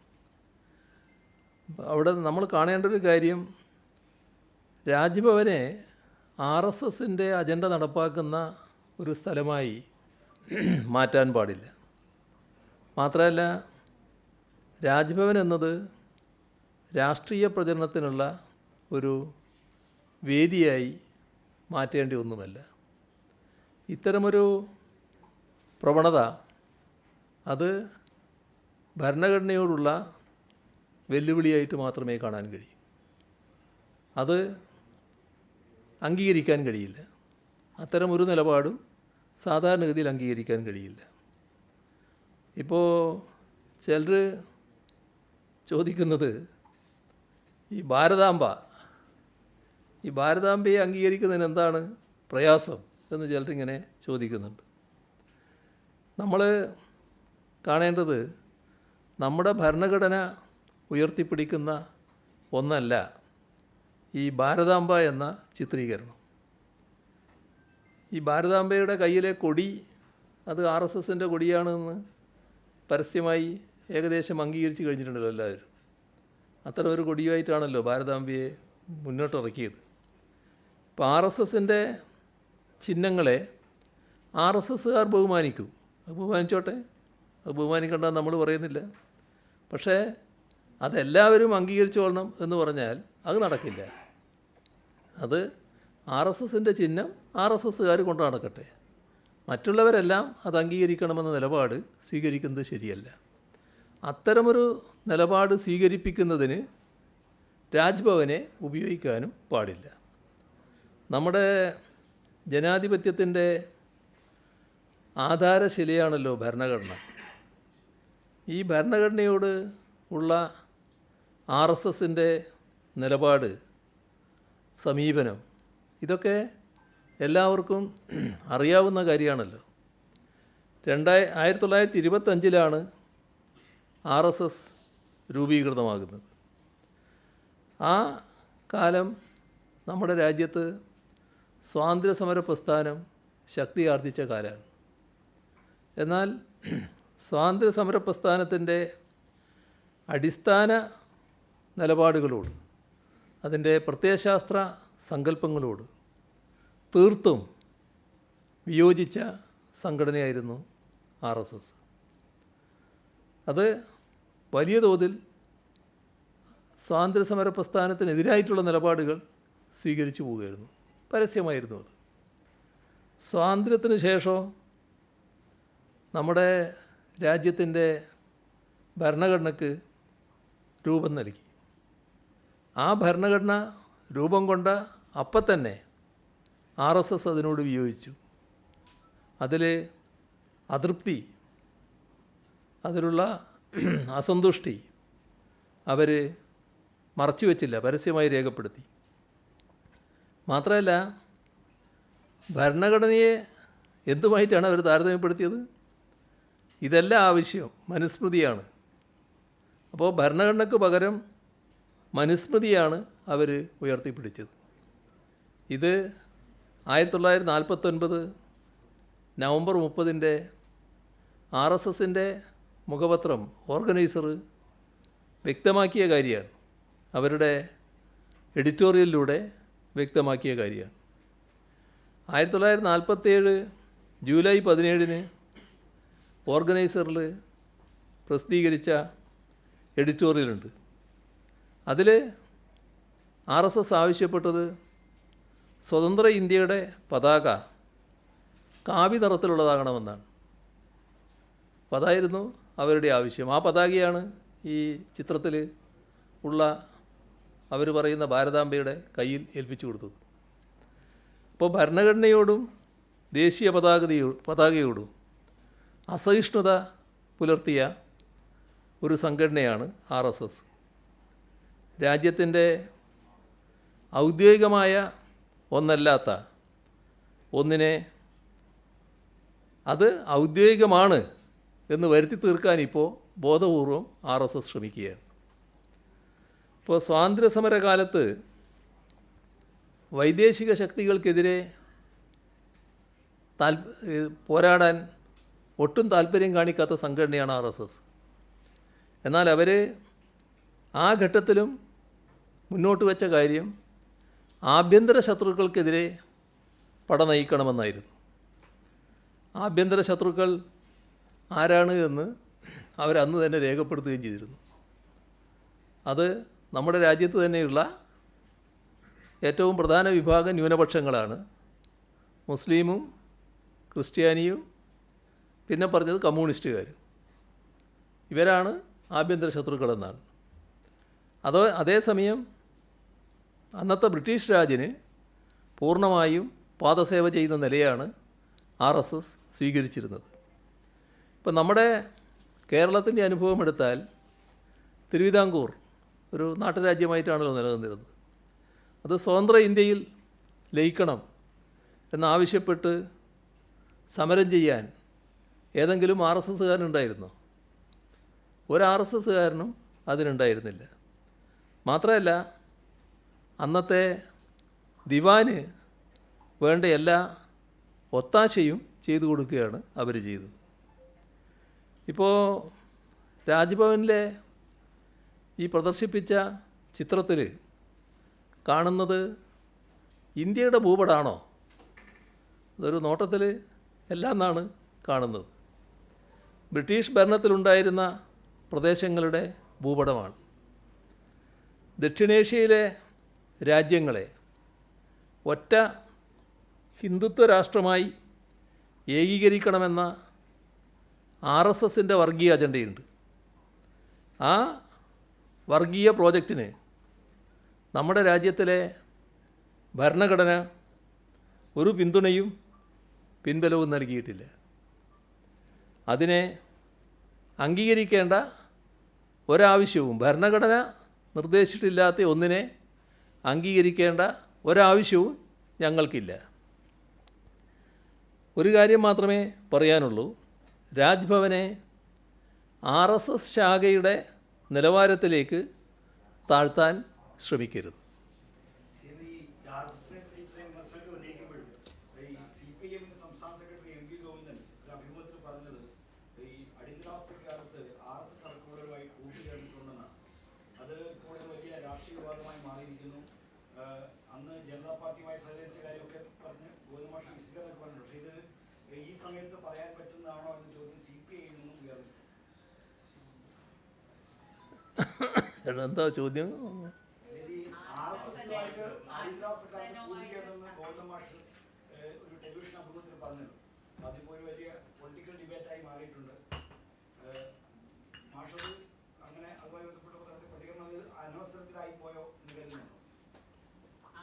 S1: അവിടെ നമ്മൾ കാണേണ്ട ഒരു കാര്യം, രാജ്ഭവനെ RSSൻ്റെ അജണ്ട നടപ്പാക്കുന്ന ഒരു സ്ഥലമായി മാറ്റാൻ പാടില്ല. മാത്രമല്ല, രാജ്ഭവൻ എന്നത് രാഷ്ട്രീയ പ്രചരണത്തിനുള്ള ഒരു വേദിയായി മാറ്റേണ്ടി ഒന്നുമല്ല. ഇത്തരമൊരു പ്രവണത അത് ഭരണഘടനയോടുള്ള വെല്ലുവിളിയായിട്ട് മാത്രമേ കാണാൻ കഴിയൂ. അത് അംഗീകരിക്കാൻ കഴിയില്ല. അത്തരമൊരു നിലപാടും സാധാരണഗതിയിൽ അംഗീകരിക്കാൻ കഴിയില്ല. ഇപ്പോൾ ചിലർ ചോദിക്കുന്നത്, ഈ ഭാരതാംബയെ അംഗീകരിക്കുന്നതിന് എന്താണ് പ്രയാസം എന്ന് ചിലരിങ്ങനെ ചോദിക്കുന്നുണ്ട്. നമ്മൾ കാണേണ്ടത്, നമ്മുടെ ഭരണഘടന ഉയർത്തിപ്പിടിക്കുന്ന ഒന്നല്ല ഈ ഭാരതാംബ എന്ന ചിത്രീകരണം. ഈ ഭാരതാംബയുടെ കയ്യിലെ കൊടി അത് RSSൻ്റെ കൊടിയാണെന്ന് പരസ്യമായി ഏകദേശം അംഗീകരിച്ച് കഴിഞ്ഞിട്ടുണ്ടല്ലോ എല്ലാവരും. അത്തരം ഒരു കൊടിയായിട്ടാണല്ലോ ഭാരതാംബയെ മുന്നോട്ടിറക്കിയത്. ഇപ്പോൾ RSSൻ്റെ ചിഹ്നങ്ങളെ RSSകാർ ബഹുമാനിക്കും. അത് ബഹുമാനിച്ചോട്ടെ, അത് ബഹുമാനിക്കേണ്ടെന്ന് നമ്മൾ പറയുന്നില്ല. പക്ഷേ അതെല്ലാവരും അംഗീകരിച്ചോളണം എന്ന് പറഞ്ഞാൽ അത് നടക്കില്ല. അത് RSSൻ്റെ ചിഹ്നം RSSകാർ കൊണ്ടു നടക്കട്ടെ, മറ്റുള്ളവരെല്ലാം അത് അംഗീകരിക്കണമെന്ന നിലപാട് സ്വീകരിക്കുന്നത് ശരിയല്ല. അത്തരമൊരു നിലപാട് സ്വീകരിപ്പിക്കുന്നതിന് രാജ്ഭവനെ ഉപയോഗിക്കാനും പാടില്ല. നമ്മുടെ ജനാധിപത്യത്തിൻ്റെ ആധാരശിലയാണല്ലോ ഭരണഘടന. ഈ ഭരണഘടനയോട് ഉള്ള RSSൻ്റെ നിലപാട്, സമീപനം, ഇതൊക്കെ എല്ലാവർക്കും അറിയാവുന്ന കാര്യമാണല്ലോ. 1925 RSS രൂപീകൃതമാകുന്നത്. ആ കാലം നമ്മുടെ രാജ്യത്ത് സ്വാതന്ത്ര്യസമര പ്രസ്ഥാനം ശക്തിയാർജിച്ച കാലമാണ്. എന്നാൽ സ്വാതന്ത്ര്യസമര പ്രസ്ഥാനത്തിൻ്റെ അടിസ്ഥാന നിലപാടുകളോട്, അതിൻ്റെ പ്രത്യയശാസ്ത്ര സങ്കല്പങ്ങളോട് തീർത്തും വിയോജിച്ച സംഘടനയായിരുന്നു RSS. അത് വലിയ തോതിൽ സ്വാതന്ത്ര്യസമര പ്രസ്ഥാനത്തിനെതിരായിട്ടുള്ള നിലപാടുകൾ സ്വീകരിച്ചു പോവുകയായിരുന്നു, പരസ്യമായിരുന്നു അത്. സ്വാതന്ത്ര്യത്തിന് ശേഷം നമ്മുടെ രാജ്യത്തിൻ്റെ ഭരണഘടനയ്ക്ക് രൂപം നൽകി. ആ ഭരണഘടന രൂപം കൊണ്ട അപ്പം തന്നെ RSS അതിനോട് വിയോജിച്ചു. അതിൽ അതിലുള്ള അസന്തുഷ്ടി അവർ മറച്ചു വച്ചില്ല, പരസ്യമായി രേഖപ്പെടുത്തി. മാത്രമല്ല, ഭരണഘടനയെ എന്തുമായിട്ടാണ് അവർ താരതമ്യപ്പെടുത്തിയത്? ഇതെല്ലാം ആവശ്യം മനുസ്മൃതിയാണ്. അപ്പോൾ ഭരണഘടനയ്ക്ക് പകരം മനുസ്മൃതിയാണ് അവർ ഉയർത്തിപ്പിടിച്ചത്. ഇത് 1949 നവംബർ 30 RSSൻ്റെ മുഖപത്രം ഓർഗനൈസർ വ്യക്തമാക്കിയ കാര്യമാണ്, അവരുടെ എഡിറ്റോറിയലിലൂടെ വ്യക്തമാക്കിയ കാര്യമാണ്. 1947 ജൂലൈ 17 ഓർഗനൈസറിൽ പ്രസിദ്ധീകരിച്ച എഡിറ്റോറിയലുണ്ട്. അതിൽ RSS ആവശ്യപ്പെട്ടത് സ്വതന്ത്ര ഇന്ത്യയുടെ പതാക കാവി നിറത്തിലുള്ളതാകണമെന്നാണ്. അപ്പോൾ അതായിരുന്നു അവരുടെ ആവശ്യം. ആ പതാകയാണ് ഈ ചിത്രത്തിൽ ഉള്ള അവർ പറയുന്ന ഭാരതാംബയുടെ കയ്യിൽ ഏൽപ്പിച്ചു കൊടുത്തത്. അപ്പോൾ ഭരണഘടനയോടും ദേശീയ പതാകയോടും അസഹിഷ്ണുത പുലർത്തിയ ഒരു സംഘടനയാണ് RSS. രാജ്യത്തിൻ്റെ ഔദ്യോഗികമായ ഒന്നല്ലാത്ത ഒന്നിനെ അത് ഔദ്യോഗികമാണ് എന്ന് വരുത്തി തീർക്കാൻ ഇപ്പോൾ ബോധപൂർവം RSS ശ്രമിക്കുകയാണ്. ഇപ്പോൾ സ്വാതന്ത്ര്യ കാലത്ത് വൈദേശിക ശക്തികൾക്കെതിരെ പോരാടാൻ ഒട്ടും താല്പര്യം കാണിക്കാത്ത സംഘടനയാണ് RSS. എന്നാൽ അവർ ആ ഘട്ടത്തിലും മുന്നോട്ട് വെച്ച കാര്യം ആഭ്യന്തര ശത്രുക്കൾക്കെതിരെ പട നയിക്കണമെന്നായിരുന്നു. ആഭ്യന്തര ശത്രുക്കൾ ആരാണ് എന്ന് അവരന്ന് തന്നെ രേഖപ്പെടുത്തുകയും ചെയ്തിരുന്നു. അത് നമ്മുടെ രാജ്യത്ത് തന്നെയുള്ള ഏറ്റവും പ്രധാന വിഭാഗം ന്യൂനപക്ഷങ്ങളാണ്. മുസ്ലിമും ക്രിസ്ത്യാനിയും പിന്നെ പറഞ്ഞത് കമ്മ്യൂണിസ്റ്റുകാരും. ഇവരാണ് ആഭ്യന്തര ശത്രുക്കളെന്നാണ്. അതേസമയം അന്നത്തെ ബ്രിട്ടീഷ് രാജിന് പൂർണ്ണമായും പാദസേവ ചെയ്യുന്ന നിലയാണ് RSS സ്വീകരിച്ചിരുന്നത്. ഇപ്പം നമ്മുടെ കേരളത്തിൻ്റെ അനുഭവം എടുത്താൽ തിരുവിതാംകൂർ ഒരു നാട്ടുരാജ്യമായിട്ടാണല്ലോ നിലനിന്നിരുന്നത്. അത് സ്വതന്ത്ര ഇന്ത്യയിൽ ലയിക്കണം എന്നാവശ്യപ്പെട്ട് സമരം ചെയ്യാൻ ഏതെങ്കിലും RSSകാരനുണ്ടായിരുന്നോ? ഒരു RSSകാരനും അതിനുണ്ടായിരുന്നില്ല. മാത്രമല്ല, അന്നത്തെ ദിവാന് വേണ്ട എല്ലാ ഒത്താശയും ചെയ്തു കൊടുക്കുകയാണ് അവർ ചെയ്തത്. ഇപ്പോൾ രാജ്ഭവനിലെ ഈ പ്രദർശിപ്പിച്ച ചിത്രത്തിൽ കാണുന്നത് ഇന്ത്യയുടെ ഭൂപടമാണോ? അതൊരു നോട്ടത്തിൽ എല്ലാം എന്നാണ് കാണുന്നത്. ബ്രിട്ടീഷ് ഭരണത്തിലുണ്ടായിരുന്ന പ്രദേശങ്ങളുടെ ഭൂപടമാണ്. ദക്ഷിണേഷ്യയിലെ രാജ്യങ്ങളെ ഒറ്റ ഹിന്ദുത്വ രാഷ്ട്രമായി ഏകീകരിക്കണമെന്ന RSSൻ്റെ വർഗീയ അജണ്ടയുണ്ട്. ആ വർഗീയ പ്രോജക്റ്റിന് നമ്മുടെ രാജ്യത്തിലെ ഭരണഘടന ഒരു പിന്തുണയും പിൻബലവും നൽകിയിട്ടില്ല. അതിനെ അംഗീകരിക്കേണ്ട ഒരാവശ്യവും, ഭരണഘടന നിർദ്ദേശിച്ചിട്ടില്ലാത്ത ഒന്നിനെ അംഗീകരിക്കേണ്ട ഒരാവശ്യവും ഞങ്ങൾക്കില്ല. ഒരു കാര്യം മാത്രമേ പറയാനുള്ളൂ, രാജ്ഭവനെ RSS ശാഖയുടെ നിലവാരത്തിലേക്ക് താഴ്ത്താൻ ശ്രമിക്കരുത്.
S2: സംസ്ഥാന സെക്രട്ടറി MP ഗോവിന്ദൻ ഒരു അഭിമുഖത്തിൽ പറഞ്ഞത് ഈ അടിയന്തരാവസ്ഥക്കാലത്ത് RSS സർക്കുലറുമായി കൂട്ടുചേർന്നിട്ടുണ്ടെന്നാണ്. അത് ഇപ്പോൾ വലിയ രാഷ്ട്രീയ വിവാദമായി മാറിയിരിക്കുന്നു. അന്ന് ജനതാ പാർട്ടിയുമായി സഹകരിച്ച കാര്യമൊക്കെ പറഞ്ഞ് ഗോവിന്ദമാഷ് വിശദീകരണം പറഞ്ഞു. പക്ഷേ ഇത് ഈ സമയത്ത് പറയാൻ പറ്റുന്നതാണോ എന്ന ചോദ്യം CPI നിന്നും ഉയർന്നു.
S1: എന്താ ചോദ്യം?
S2: ഗോവിന്ദമാഷ് ഒരു ടെലിവിഷൻ അഭിമുഖത്തിൽ പറഞ്ഞത് അതിപ്പോൾ ഒരു വലിയ പൊളിറ്റിക്കൽ ഡിബേറ്റായി മാറിയിട്ടുണ്ട്. മാഷത് അങ്ങനെ അതുമായി ബന്ധപ്പെട്ട പ്രതികരണം അത് അനവസരത്തിലായി പോയോ എന്ന് കരുതുന്നുണ്ടോ?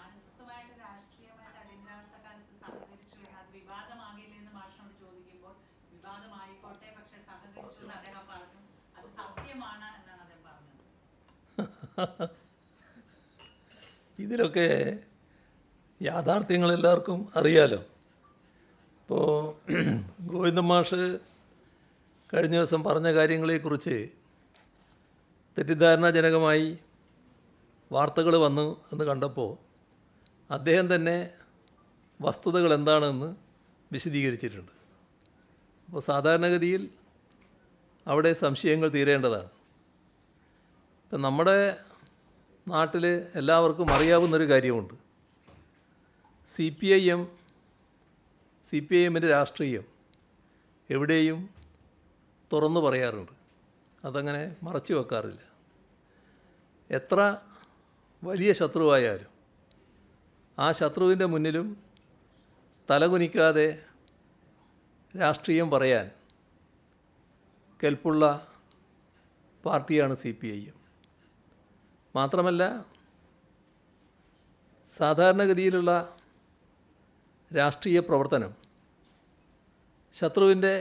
S4: RSSുമായിട്ട് രാഷ്ട്രീയമായിട്ട് അടിയന്തരാവസ്ഥ കാലത്ത് സഹകരിച്ചു എന്ന് അത് വിവാദമാകില്ല എന്ന് മാഷിനോട് ചോദിക്കുമ്പോൾ വിവാദമായിക്കോട്ടെ, പക്ഷെ സഹകരിച്ചു എന്ന് അദ്ദേഹം പറഞ്ഞു. അത് സത്യമാണ് എന്നാണ് അദ്ദേഹം പറഞ്ഞത്.
S1: ഇതിലൊക്കെ യാഥാർത്ഥ്യങ്ങൾ എല്ലാവർക്കും അറിയാലോ. ഇപ്പോൾ ഗോവിന്ദൻ മാഷ് കഴിഞ്ഞ ദിവസം പറഞ്ഞ കാര്യങ്ങളെക്കുറിച്ച് തെറ്റിദ്ധാരണാജനകമായി വാർത്തകൾ വന്നു എന്ന് കണ്ടപ്പോൾ അദ്ദേഹം തന്നെ വസ്തുതകൾ എന്താണെന്ന് വിശദീകരിച്ചിട്ടുണ്ട്. അപ്പോൾ സാധാരണഗതിയിൽ അവിടെ സംശയങ്ങൾ തീരേണ്ടതാണ്. ഇപ്പം നമ്മുടെ നാട്ടിൽ എല്ലാവർക്കും അറിയാവുന്നൊരു കാര്യമുണ്ട്. സി പി ഐ രാഷ്ട്രീയം എവിടെയും തുറന്നു പറയാറുണ്ട്. അതങ്ങനെ മറച്ചു വെക്കാറില്ല. എത്ര വലിയ ശത്രുവായാലും ആ ശത്രുവിൻ്റെ മുന്നിലും തലകുനിക്കാതെ രാഷ്ട്രീയം പറയാൻ കെൽപ്പുള്ള പാർട്ടിയാണ് സി പി ഐ എം. മാത്രമല്ല, സാധാരണഗതിയിലുള്ള രാഷ്ട്രീയ പ്രവർത്തനം ശത്രുവിൻ്റെ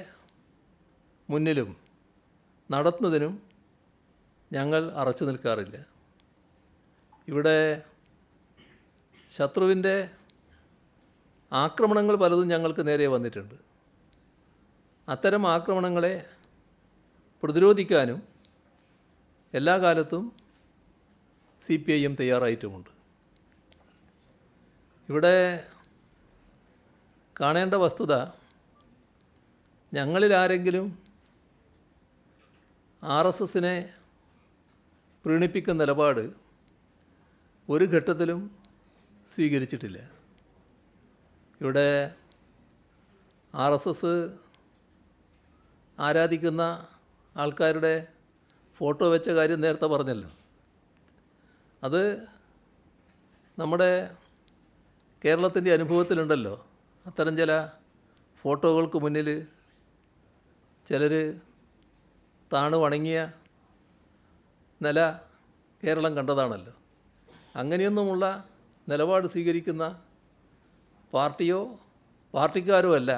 S1: മുന്നിലും നടത്തുന്നതിനും ഞങ്ങൾ അറച്ചു നിൽക്കാറില്ല. ഇവിടെ ശത്രുവിൻ്റെ ആക്രമണങ്ങൾ പലതും ഞങ്ങൾക്ക് നേരെ വന്നിട്ടുണ്ട്. അത്തരം ആക്രമണങ്ങളെ പ്രതിരോധിക്കാനും എല്ലാ കാലത്തും സി പി ഐ എം തയ്യാറായിട്ടുമുണ്ട്. ഇവിടെ കാണേണ്ട വസ്തുത, ഞങ്ങളിൽ ആരെങ്കിലും RSSനെ പ്രീണിപ്പിക്കുന്ന നിലപാട് ഒരു ഘട്ടത്തിലും സ്വീകരിച്ചിട്ടില്ല. ഇവിടെ RSS ആരാധിക്കുന്ന ആൾക്കാരുടെ ഫോട്ടോ വെച്ച കാര്യം നേരത്തെ പറഞ്ഞല്ലോ. അത് നമ്മുടെ കേരളത്തിൻ്റെ അനുഭവത്തിലുണ്ടല്ലോ. അത്തരം ചില ഫോട്ടോകൾക്ക് മുന്നിൽ ചിലർ താണു വണങ്ങിയ നില കേരളം കണ്ടതാണല്ലോ. അങ്ങനെയൊന്നുമുള്ള നിലപാട് സ്വീകരിക്കുന്ന പാർട്ടിയോ പാർട്ടിക്കാരോ അല്ല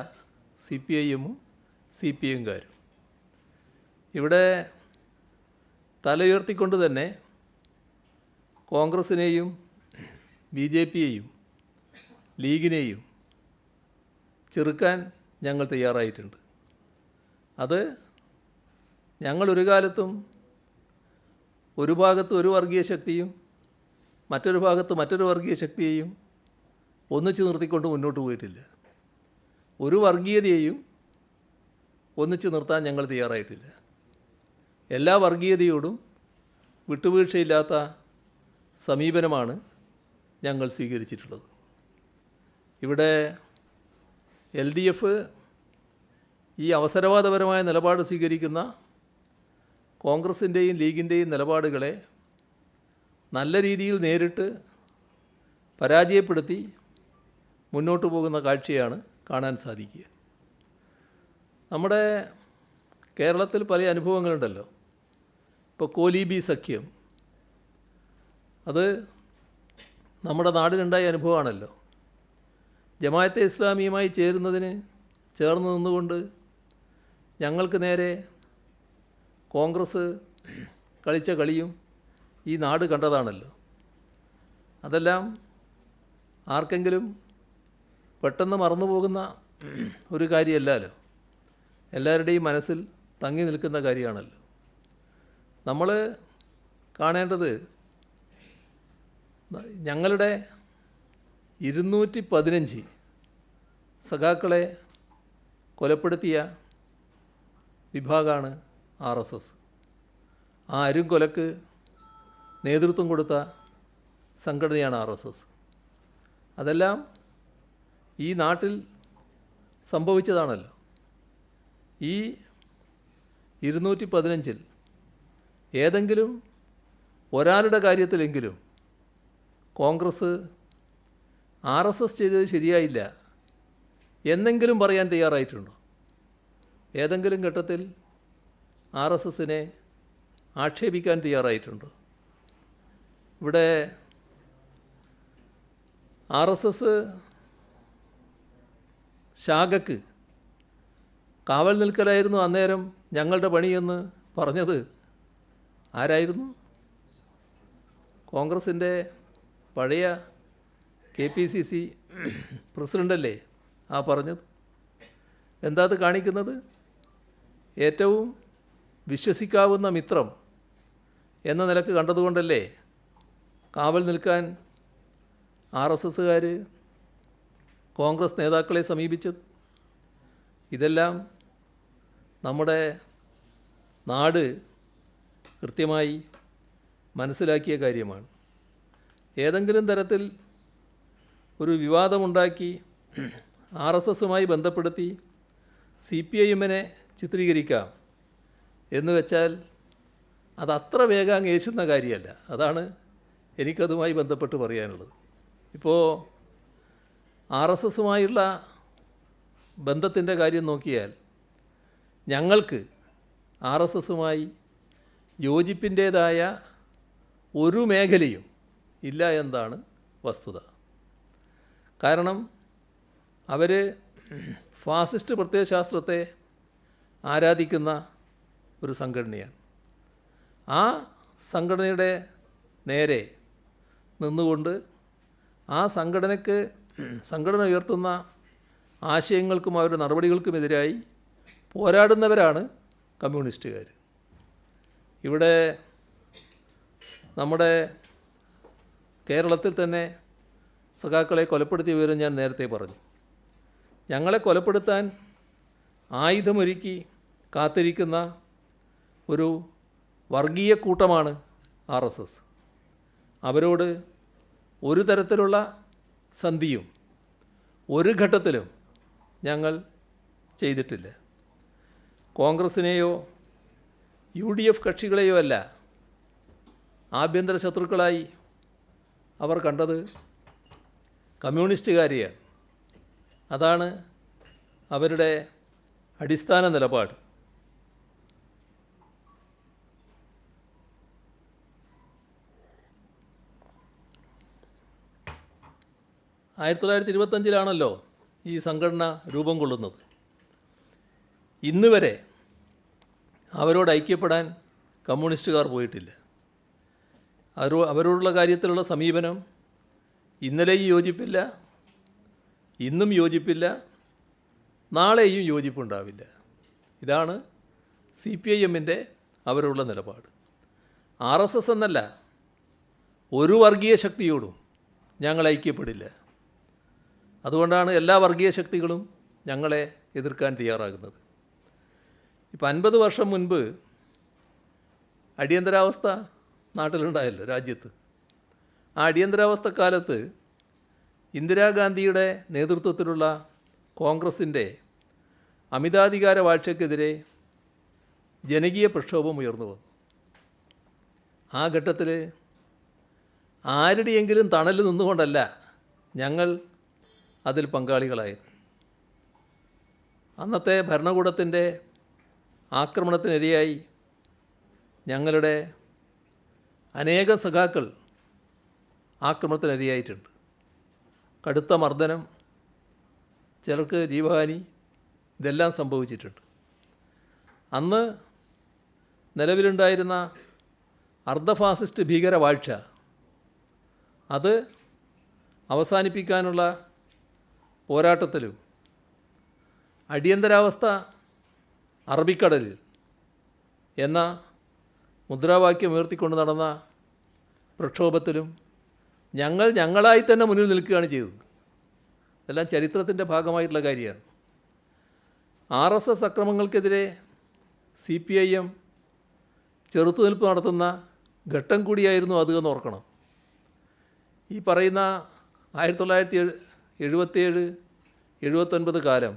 S1: സി പി ഐ എമ്മും സി പി എംകാരും. ഇവിടെ തലയുയർത്തിക്കൊണ്ട് തന്നെ കോൺഗ്രസിനെയും ബി ജെ പിയെയും ലീഗിനെയും ചെറുക്കാൻ ഞങ്ങൾ തയ്യാറായിട്ടുണ്ട്. അത് ഞങ്ങളൊരു കാലത്തും ഒരു ഭാഗത്ത് ഒരു വർഗീയ ശക്തിയും മറ്റൊരു ഭാഗത്ത് മറ്റൊരു വർഗീയ ശക്തിയെയും ഒന്നിച്ച് നിർത്തിക്കൊണ്ട് മുന്നോട്ട് പോയിട്ടില്ല. ഒരു വർഗീയതയെയും ഒന്നിച്ച് നിർത്താൻ ഞങ്ങൾ തയ്യാറായിട്ടില്ല. എല്ലാ വർഗീയതയോടും വിട്ടുവീഴ്ചയില്ലാത്ത സമീപനമാണ് ഞങ്ങൾ സ്വീകരിച്ചിട്ടുള്ളത്. ഇവിടെ LDF ഈ അവസരവാദപരമായ നിലപാട് സ്വീകരിക്കുന്ന കോൺഗ്രസിൻ്റെയും ലീഗിൻ്റെയും നിലപാടുകളെ നല്ല രീതിയിൽ നേരിട്ട് പരാജയപ്പെടുത്തി മുന്നോട്ട് പോകുന്ന കാഴ്ചയാണ് കാണാൻ സാധിക്കുക. നമ്മുടെ കേരളത്തിൽ പല അനുഭവങ്ങളുണ്ടല്ലോ. ഇപ്പോൾ കോലീബി സഖ്യം, അത് നമ്മുടെ നാടിനുണ്ടായ അനുഭവമാണല്ലോ. ജമാഅത്തെ ഇസ്ലാമിയുമായി ചേർന്ന് നിന്നുകൊണ്ട് ഞങ്ങൾക്ക് നേരെ കോൺഗ്രസ് കളിച്ച കളിയും ഈ നാട് കണ്ടതാണല്ലോ. അതെല്ലാം ആർക്കെങ്കിലും പെട്ടെന്ന് മറന്നു പോകുന്ന ഒരു കാര്യമല്ലല്ലോ. എല്ലാവരുടെയും മനസ്സിൽ തങ്ങി നിൽക്കുന്ന കാര്യമാണല്ലോ. നമ്മൾ കാണേണ്ടത്, ഞങ്ങളുടെ 215 സഖാക്കളെ കൊലപ്പെടുത്തിയ വിഭാഗമാണ് RSS. ആ അരുംകൊലക്ക് നേതൃത്വം കൊടുത്ത സംഘടനയാണ് RSS. അതെല്ലാം ഈ നാട്ടിൽ സംഭവിച്ചതാണല്ലോ. ഈ 215-ൽ ഏതെങ്കിലും ഒരാളുടെ കാര്യത്തിലെങ്കിലും കോൺഗ്രസ് RSS ചെയ്തത് ശരിയായില്ല എന്നെങ്കിലും പറയാൻ തയ്യാറായിട്ടുണ്ടോ? ഏതെങ്കിലും ഘട്ടത്തിൽ RSSനെ ആക്ഷേപിക്കാൻ തയ്യാറായിട്ടുണ്ടോ? ഇവിടെ RSS ശാഖയ്ക്ക് കാവൽ നിൽക്കലായിരുന്നു അന്നേരം ഞങ്ങളുടെ പണിയെന്ന് പറഞ്ഞത് ആരായിരുന്നു? കോൺഗ്രസിൻ്റെ പഴയ KPCC പ്രസിഡൻ്റല്ലേ ആ പറഞ്ഞത്? എന്താ അത് കാണിക്കുന്നത്? ഏറ്റവും വിശ്വസിക്കാവുന്ന മിത്രം എന്ന നിലക്ക് കണ്ടതുകൊണ്ടല്ലേ കാവൽ നിൽക്കാൻ RSSകാർ കോൺഗ്രസ് നേതാക്കളെ സമീപിച്ചത്? ഇതെല്ലാം നമ്മുടെ നാട് കൃത്യമായി മനസ്സിലാക്കിയ കാര്യമാണ്. ഏതെങ്കിലും തരത്തിൽ ഒരു വിവാദമുണ്ടാക്കി RSSുമായി ബന്ധപ്പെടുത്തി CPIMനെ ചിത്രീകരിക്കാം എന്ന് വെച്ചാൽ അതത്ര വേഗം അങ്ങ് ഏശുന്ന കാര്യമല്ല. അതാണ് എനിക്കതുമായി ബന്ധപ്പെട്ട് പറയാനുള്ളത്. ഇപ്പോൾ RSSുമായുള്ള ബന്ധത്തിൻ്റെ കാര്യം നോക്കിയാൽ ഞങ്ങൾക്ക് RSSുമായി യോജിപ്പിൻ്റേതായ ഒരു മേഖലയും ഇല്ല എന്നതാണ് വസ്തുത. കാരണം അവർ ഫാസിസ്റ്റ് പ്രത്യയശാസ്ത്രത്തെ ആരാധിക്കുന്ന ഒരു സംഘടനയാണ്. ആ സംഘടനയുടെ നേരെ നിന്നുകൊണ്ട് ആ സംഘടന ഉയർത്തുന്ന ആശയങ്ങൾക്കും അവരുടെ നടപടികൾക്കുമെതിരായി പോരാടുന്നവരാണ് കമ്മ്യൂണിസ്റ്റുകാർ. ഇവിടെ നമ്മുടെ കേരളത്തിൽ തന്നെ സഖാക്കളെ കൊലപ്പെടുത്തിയ വിവരം ഞാൻ നേരത്തെ പറഞ്ഞു. ഞങ്ങളെ കൊലപ്പെടുത്താൻ ആയുധമൊരുക്കി കാത്തിരിക്കുന്ന ഒരു വർഗീയ കൂട്ടമാണ് RSS. അവരോട് ഒരു തരത്തിലുള്ള സന്ധിയും ഒരു ഘട്ടത്തിലും ഞങ്ങൾ ചെയ്തിട്ടില്ല. കോൺഗ്രസിനെയോ UDF കക്ഷികളെയോ അല്ല ആഭ്യന്തര ശത്രുക്കളായി അവർ കണ്ടത് കമ്മ്യൂണിസ്റ്റുകാരെയാണ്. അതാണ് അവരുടെ അടിസ്ഥാന നിലപാട്. ആയിരത്തി 1925 ഈ സംഘടന രൂപം കൊള്ളുന്നത്. ഇന്ന് വരെ അവരോട് ഐക്യപ്പെടാൻ കമ്മ്യൂണിസ്റ്റുകാർ പോയിട്ടില്ല. അവരോടുള്ള കാര്യത്തിലുള്ള സമീപനം ഇന്നലെയും യോജിപ്പില്ല, ഇന്നും യോജിപ്പില്ല, നാളെയും യോജിപ്പുണ്ടാവില്ല. ഇതാണ് CPIMൻ്റെ അവരുള്ള നിലപാട്. RSS എന്നല്ല, ഒരു വർഗീയ ശക്തിയോടും ഞങ്ങൾ ഐക്യപ്പെടില്ല. അതുകൊണ്ടാണ് എല്ലാ വർഗീയ ശക്തികളും ഞങ്ങളെ എതിർക്കാൻ തയ്യാറാകുന്നത്. ഇപ്പം 50 വർഷം മുൻപ് അടിയന്തരാവസ്ഥ നാട്ടിലുണ്ടായല്ലോ, രാജ്യത്ത്. ആ അടിയന്തരാവസ്ഥ കാലത്ത് ഇന്ദിരാഗാന്ധിയുടെ നേതൃത്വത്തിലുള്ള കോൺഗ്രസിൻ്റെ അമിതാധികാര വാഴ്ചയ്ക്കെതിരെ ജനകീയ പ്രക്ഷോഭം ഉയർന്നു വന്നു. ആ ഘട്ടത്തിൽ ആരുടെയെങ്കിലും തണൽ നിന്നുകൊണ്ടല്ല ഞങ്ങൾ അതിൽ പങ്കാളികളായത്. അന്നത്തെ ഭരണകൂടത്തിൻ്റെ ആക്രമണത്തിനിരയായി ഞങ്ങളുടെ അനേകം സഖാക്കൾ ആക്രമണത്തിനിരയായിട്ടുണ്ട്. കടുത്ത മർദ്ദനം, ചിലർക്ക് ജീവഹാനി, ഇതെല്ലാം സംഭവിച്ചിട്ടുണ്ട്. അന്ന് നിലവിലുണ്ടായിരുന്ന അർദ്ധഫാസിസ്റ്റ് ഭീകരവാഴ്ച അത് അവസാനിപ്പിക്കാനുള്ള പോരാട്ടത്തിലും അടിയന്തരാവസ്ഥ അറബിക്കടലിൽ എന്ന മുദ്രാവാക്യം ഉയർത്തിക്കൊണ്ട് നടന്ന പ്രക്ഷോഭത്തിലും ഞങ്ങളായി തന്നെ മുന്നിൽ നിൽക്കുകയാണ് ചെയ്തത്. ഇതെല്ലാം ചരിത്രത്തിൻ്റെ ഭാഗമായിട്ടുള്ള കാര്യമാണ്. RSS അക്രമങ്ങൾക്കെതിരെ CPIM ചെറുത്തുനിൽപ്പ് നടത്തുന്ന ഘട്ടം കൂടിയായിരുന്നു അത് എന്ന് ഓർക്കണം. ഈ പറയുന്ന 1977-79 കാലം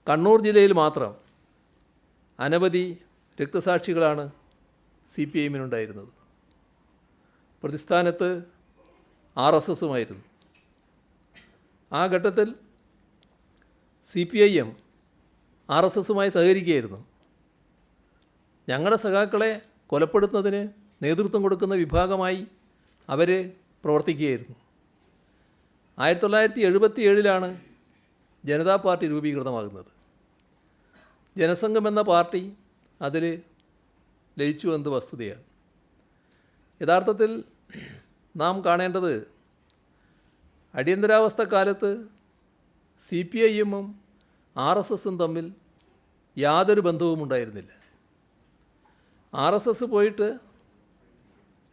S1: കണ്ണൂർ ജില്ലയിൽ മാത്രം അനവധി രക്തസാക്ഷികളാണ് CPIMനുണ്ടായിരുന്നത്. പ്രതിസ്ഥാനത്ത് RSSുമായിരുന്നു. ആ ഘട്ടത്തിൽ CPIM RSSുമായി സഹകരിക്കുകയായിരുന്നു. ഞങ്ങളുടെ സഖാക്കളെ കൊലപ്പെടുത്തുന്നതിന് നേതൃത്വം കൊടുക്കുന്ന വിഭാഗമായി അവർ പ്രവർത്തിക്കുകയായിരുന്നു. 1977 ജനതാ പാർട്ടി രൂപീകൃതമാകുന്നത്. ജനസംഘം എന്ന പാർട്ടി അതിൽ ലയിച്ചു എന്നത് വസ്തുതയാണ്. യഥാർത്ഥത്തിൽ നാം കാണേണ്ടത് അടിയന്തരാവസ്ഥ കാലത്ത് CPIഎമ്മും RSSും തമ്മിൽ യാതൊരു ബന്ധവും ഉണ്ടായിരുന്നില്ല. RSS പോയിട്ട്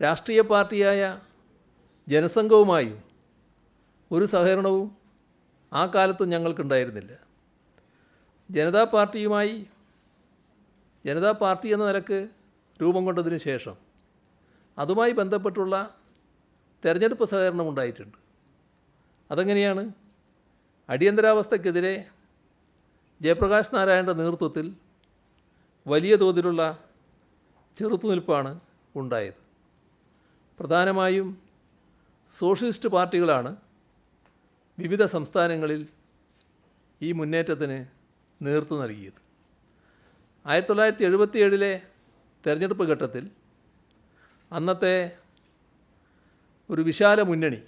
S1: രാഷ്ട്രീയ പാർട്ടിയായ ജനസംഘവുമായും ഒരു സഹകരണവും ആ കാലത്ത് ഞങ്ങൾക്കുണ്ടായിരുന്നില്ല. ജനതാ പാർട്ടി എന്ന നിലക്ക് രൂപം കൊണ്ടതിന് ശേഷം അതുമായി ബന്ധപ്പെട്ടുള്ള തെരഞ്ഞെടുപ്പ് സഹകരണം ഉണ്ടായിട്ടുണ്ട്. അതെങ്ങനെയാണ്? അടിയന്തരാവസ്ഥക്കെതിരെ ജയപ്രകാശ് നാരായണൻ്റെ നേതൃത്വത്തിൽ വലിയ തോതിലുള്ള ചെറുത്തുനിൽപ്പാണ് ഉണ്ടായത്. പ്രധാനമായും സോഷ്യലിസ്റ്റ് പാർട്ടികളാണ് വിവിധ സംസ്ഥാനങ്ങളിൽ ഈ മുന്നേറ്റത്തിന് നേതൃത്വം നൽകിയത്. 1977 തെരഞ്ഞെടുപ്പ് ഘട്ടത്തിൽ അന്നത്തെ ഒരു വിശാല മുന്നണി,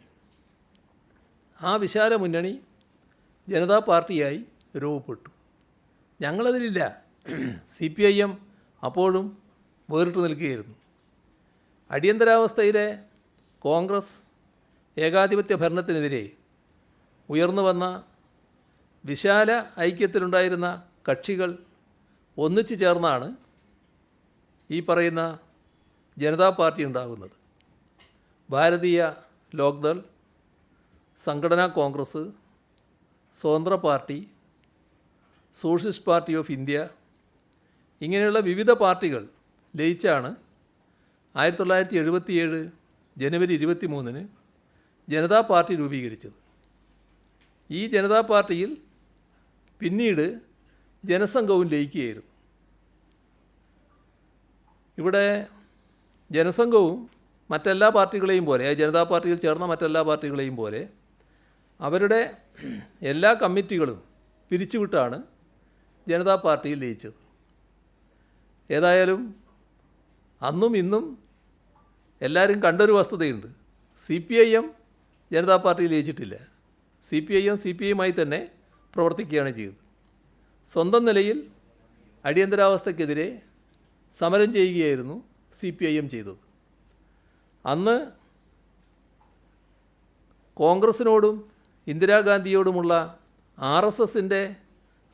S1: ആ വിശാല മുന്നണി ജനതാ പാർട്ടിയായി രൂപപ്പെട്ടു. ഞങ്ങളതിലില്ല. CPIഎം അപ്പോഴും വേറിട്ട് നിൽക്കുകയായിരുന്നു. അടിയന്തരാവസ്ഥയിലെ കോൺഗ്രസ് ഏകാധിപത്യ ഭരണത്തിനെതിരെ ഉയർന്നു വന്ന വിശാല ഐക്യത്തിലുണ്ടായിരുന്ന കക്ഷികൾ ഒന്നിച്ചു ചേർന്നാണ് ഈ പറയുന്ന ജനതാ പാർട്ടി ഉണ്ടാകുന്നത്. ഭാരതീയ ലോക്ദൾ, സംഘടനാ കോൺഗ്രസ്, സ്വതന്ത്ര party, socialist party of India, ഇങ്ങനെയുള്ള വിവിധ പാർട്ടികൾ ലയിച്ചാണ് 1977 ജനുവരി 23 ജനതാ പാർട്ടി രൂപീകരിച്ചത്. ഈ ജനതാ പാർട്ടിയിൽ പിന്നീട് ജനസംഘവും ലയിക്കുകയായിരുന്നു. ഇവിടെ ജനസംഘവും മറ്റെല്ലാ പാർട്ടികളെയും പോലെ, ജനതാ പാർട്ടിയിൽ ചേർന്ന മറ്റെല്ലാ പാർട്ടികളെയും പോലെ അവരുടെ എല്ലാ കമ്മിറ്റികളും പിരിച്ചുവിട്ടാണ് ജനതാ പാർട്ടിയിൽ ലയിച്ചത്. ഏതായാലും അന്നും ഇന്നും എല്ലാവരും കണ്ടൊരു വസ്തുതയുണ്ട്. CPIഎം ജനതാ പാർട്ടിയിൽ ലയിച്ചിട്ടില്ല. CPIഎം CPIയുമായി തന്നെ പ്രവർത്തിക്കുകയാണ് ചെയ്തത്. സ്വന്തം നിലയിൽ അടിയന്തരാവസ്ഥക്കെതിരെ സമരം ചെയ്യുകയായിരുന്നു CPIഎം ചെയ്തത്. അന്ന് കോൺഗ്രസിനോടും ഇന്ദിരാഗാന്ധിയോടുമുള്ള RSSൻ്റെ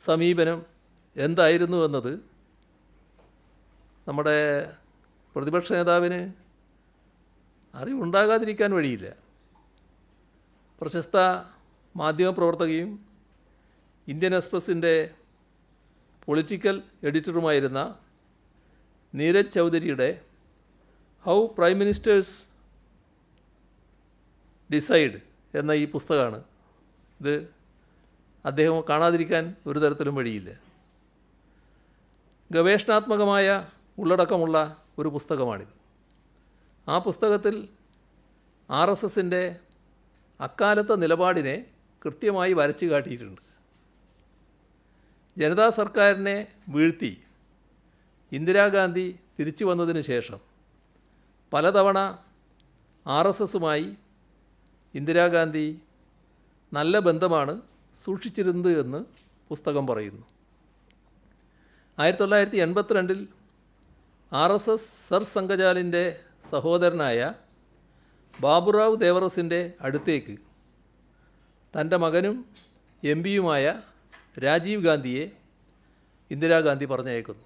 S1: സമീപനം എന്തായിരുന്നു എന്നത് നമ്മുടെ പ്രതിപക്ഷ നേതാവിന് അറിവുണ്ടാകാതിരിക്കാൻ വഴിയില്ല. പ്രശസ്ത മാധ്യമപ്രവർത്തകയും ഇന്ത്യൻ എക്സ്പ്രസിൻ്റെ പൊളിറ്റിക്കൽ എഡിറ്ററുമായിരുന്ന നീരജ് ചൗധരിയുടെ ഹൗ പ്രൈം മിനിസ്റ്റേഴ്സ് ഡിസൈഡ് എന്ന ഈ പുസ്തകമാണ്. ഇത് അദ്ദേഹം കാണാതിരിക്കാൻ ഒരു തരത്തിലും വഴിയില്ല. ഗവേഷണാത്മകമായ ഉള്ളടക്കമുള്ള ഒരു പുസ്തകമാണിത്. ആ പുസ്തകത്തിൽ RSSൻ്റെ അക്കാലത്തെ നിലപാടിനെ കൃത്യമായി വരച്ചു കാട്ടിയിട്ടുണ്ട്. ജനതാ സർക്കാരിനെ വീഴ്ത്തി ഇന്ദിരാഗാന്ധി തിരിച്ചു വന്നതിന് ശേഷം പലതവണ RSSുമായി ഇന്ദിരാഗാന്ധി നല്ല ബന്ധമാണ് സൂക്ഷിച്ചിരുന്നത് എന്ന് പുസ്തകം പറയുന്നു. 1982 RSS സർ സംഘചാലിൻ്റെ സഹോദരനായ ബാബുറാവ് ദേവറസിൻ്റെ അടുത്തേക്ക് തൻ്റെ മകനും MP-യുമായ രാജീവ് ഗാന്ധിയെ ഇന്ദിരാഗാന്ധി പറഞ്ഞയക്കുന്നു.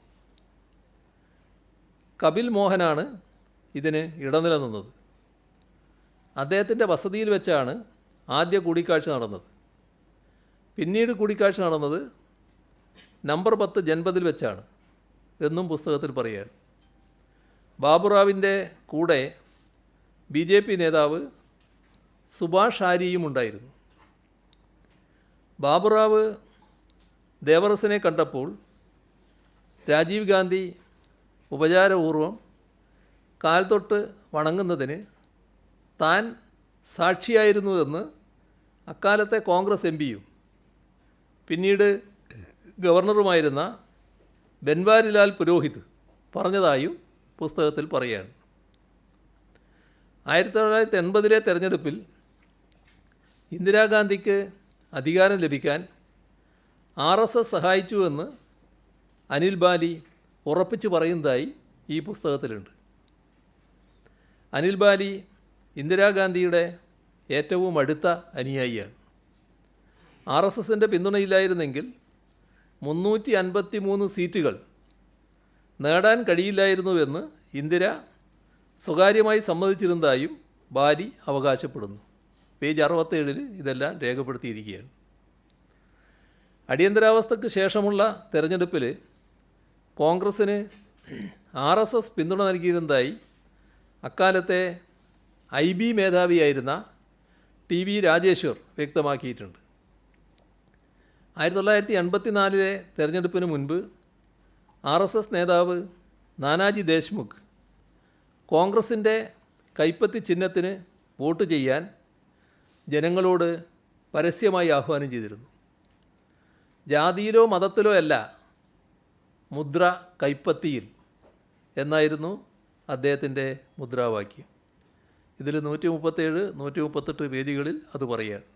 S1: കപിൽ മോഹനാണ് ഇതിന് ഇടനില നിന്നത്. അദ്ദേഹത്തിൻ്റെ വസതിയിൽ വെച്ചാണ് ആദ്യ കൂടിക്കാഴ്ച നടന്നത്. പിന്നീട് കൂടിക്കാഴ്ച നടന്നത് നമ്പർ 10 ജൻപതിൽ വെച്ചാണ് എന്നും പുസ്തകത്തിൽ പറയുകയാണ്. ബാബുറാവിൻ്റെ കൂടെ BJP നേതാവ് സുഭാഷ് ആര്യയും ഉണ്ടായിരുന്നു. ബാബുറാവ് ദേവറസിനെ കണ്ടപ്പോൾ രാജീവ് ഗാന്ധി ഉപചാരപൂർവം കാൽ തൊട്ട് വണങ്ങുന്നതിന് താൻ സാക്ഷിയായിരുന്നുവെന്ന് അക്കാലത്തെ കോൺഗ്രസ് MP-യും പിന്നീട് ഗവർണറുമായിരുന്ന ബൻവാരിലാൽ പുരോഹിത് പറഞ്ഞതായും പുസ്തകത്തിൽ പറയുകയാണ്. 1980 തെരഞ്ഞെടുപ്പിൽ ഇന്ദിരാഗാന്ധിക്ക് അധികാരം ലഭിക്കാൻ RSS സഹായിച്ചുവെന്ന് അനിൽ ബാലി ഉറപ്പിച്ചു പറയുന്നതായി ഈ പുസ്തകത്തിലുണ്ട്. അനിൽ ബാലി ഇന്ദിരാഗാന്ധിയുടെ ഏറ്റവും അടുത്ത അനുയായിയാണ്. RSSൻ്റെ പിന്തുണയില്ലായിരുന്നെങ്കിൽ 353 സീറ്റുകൾ നേടാൻ കഴിയില്ലായിരുന്നുവെന്ന് ഇന്ദിര സ്വകാര്യമായി സമ്മതിച്ചിരുന്നതായും ബാലി അവകാശപ്പെടുന്നു. പേജ് 67 ഇതെല്ലാം രേഖപ്പെടുത്തിയിരിക്കുകയാണ്. അടിയന്തരാവസ്ഥയ്ക്ക് ശേഷമുള്ള തെരഞ്ഞെടുപ്പിൽ കോൺഗ്രസ്സിന് RSS പിന്തുണ നൽകിയിരുന്നതായി അക്കാലത്തെ IB മേധാവിയായിരുന്ന TV രാജേശ്വർ വ്യക്തമാക്കിയിട്ടുണ്ട്. 1984 തെരഞ്ഞെടുപ്പിന് മുൻപ് RSS നേതാവ് നാനാജി ദേശ്മുഖ് കോൺഗ്രസിൻ്റെ കൈപ്പത്തി ചിഹ്നത്തിന് വോട്ട് ചെയ്യാൻ ജനങ്ങളോട് പരസ്യമായി ആഹ്വാനം ചെയ്തിരുന്നു. ജാതിയിലോ മതത്തിലോ അല്ല, മുദ്ര കൈപ്പത്തിയിൽ എന്നായിരുന്നു അദ്ദേഹത്തിൻ്റെ മുദ്രാവാക്യം. ഇതിൽ 137, 138 പേജുകളിൽ അത് പറയുകയാണ്.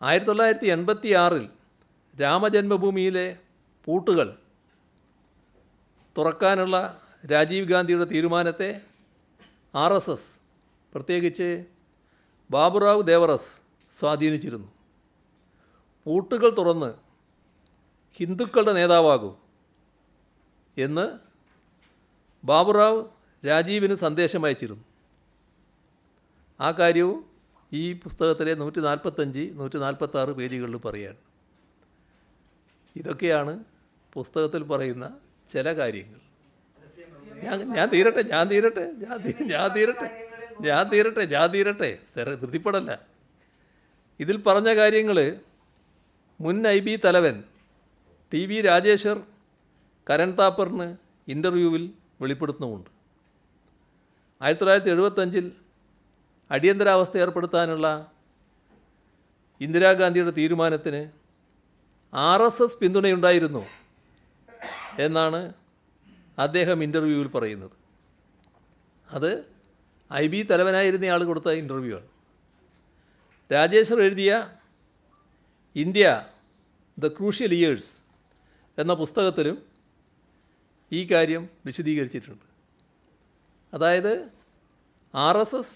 S1: 1986 രാമജന്മഭൂമിയിലെ പൂട്ടുകൾ തുറക്കാനുള്ള രാജീവ് ഗാന്ധിയുടെ തീരുമാനത്തെ RSS, പ്രത്യേകിച്ച് ബാബുറാവ് ദേവറസ് സ്വാധീനിച്ചിരുന്നു. പൂട്ടുകൾ തുറന്ന് ഹിന്ദുക്കളുടെ നേതാവാകും എന്ന് ബാബുറാവ് രാജീവിന് സന്ദേശം അയച്ചിരുന്നു. ആ കാര്യവും ഈ പുസ്തകത്തിലെ 145, 146 പേജുകളിൽ പറയുകയാണ്. ഇതൊക്കെയാണ് പുസ്തകത്തിൽ പറയുന്ന ചില കാര്യങ്ങൾ. ഞാൻ തീരട്ടെ ധൃതിപ്പെടല്ല. ഇതിൽ പറഞ്ഞ കാര്യങ്ങൾ മുൻ IB തലവൻ TV രാജേശ്വർ കരൺ താപ്പറിന് ഇൻ്റർവ്യൂവിൽ വെളിപ്പെടുത്തുന്നുമുണ്ട്. 1975 അടിയന്തരാവസ്ഥ ഏർപ്പെടുത്താനുള്ള ഇന്ദിരാഗാന്ധിയുടെ തീരുമാനത്തിന് RSS പിന്തുണയുണ്ടായിരുന്നു എന്നാണ് അദ്ദേഹം ഇൻ്റർവ്യൂവിൽ പറയുന്നത്. അത് IB തലവനായിരുന്ന ആൾ കൊടുത്ത ഇൻ്റർവ്യൂ ആണ്. രാജേശ്വർ എഴുതിയ ഇന്ത്യ ദ ക്രൂഷ്യൽ ഇയേഴ്സ് എന്ന പുസ്തകത്തിലും ഈ കാര്യം വിശദീകരിച്ചിട്ടുണ്ട്. അതായത് RSS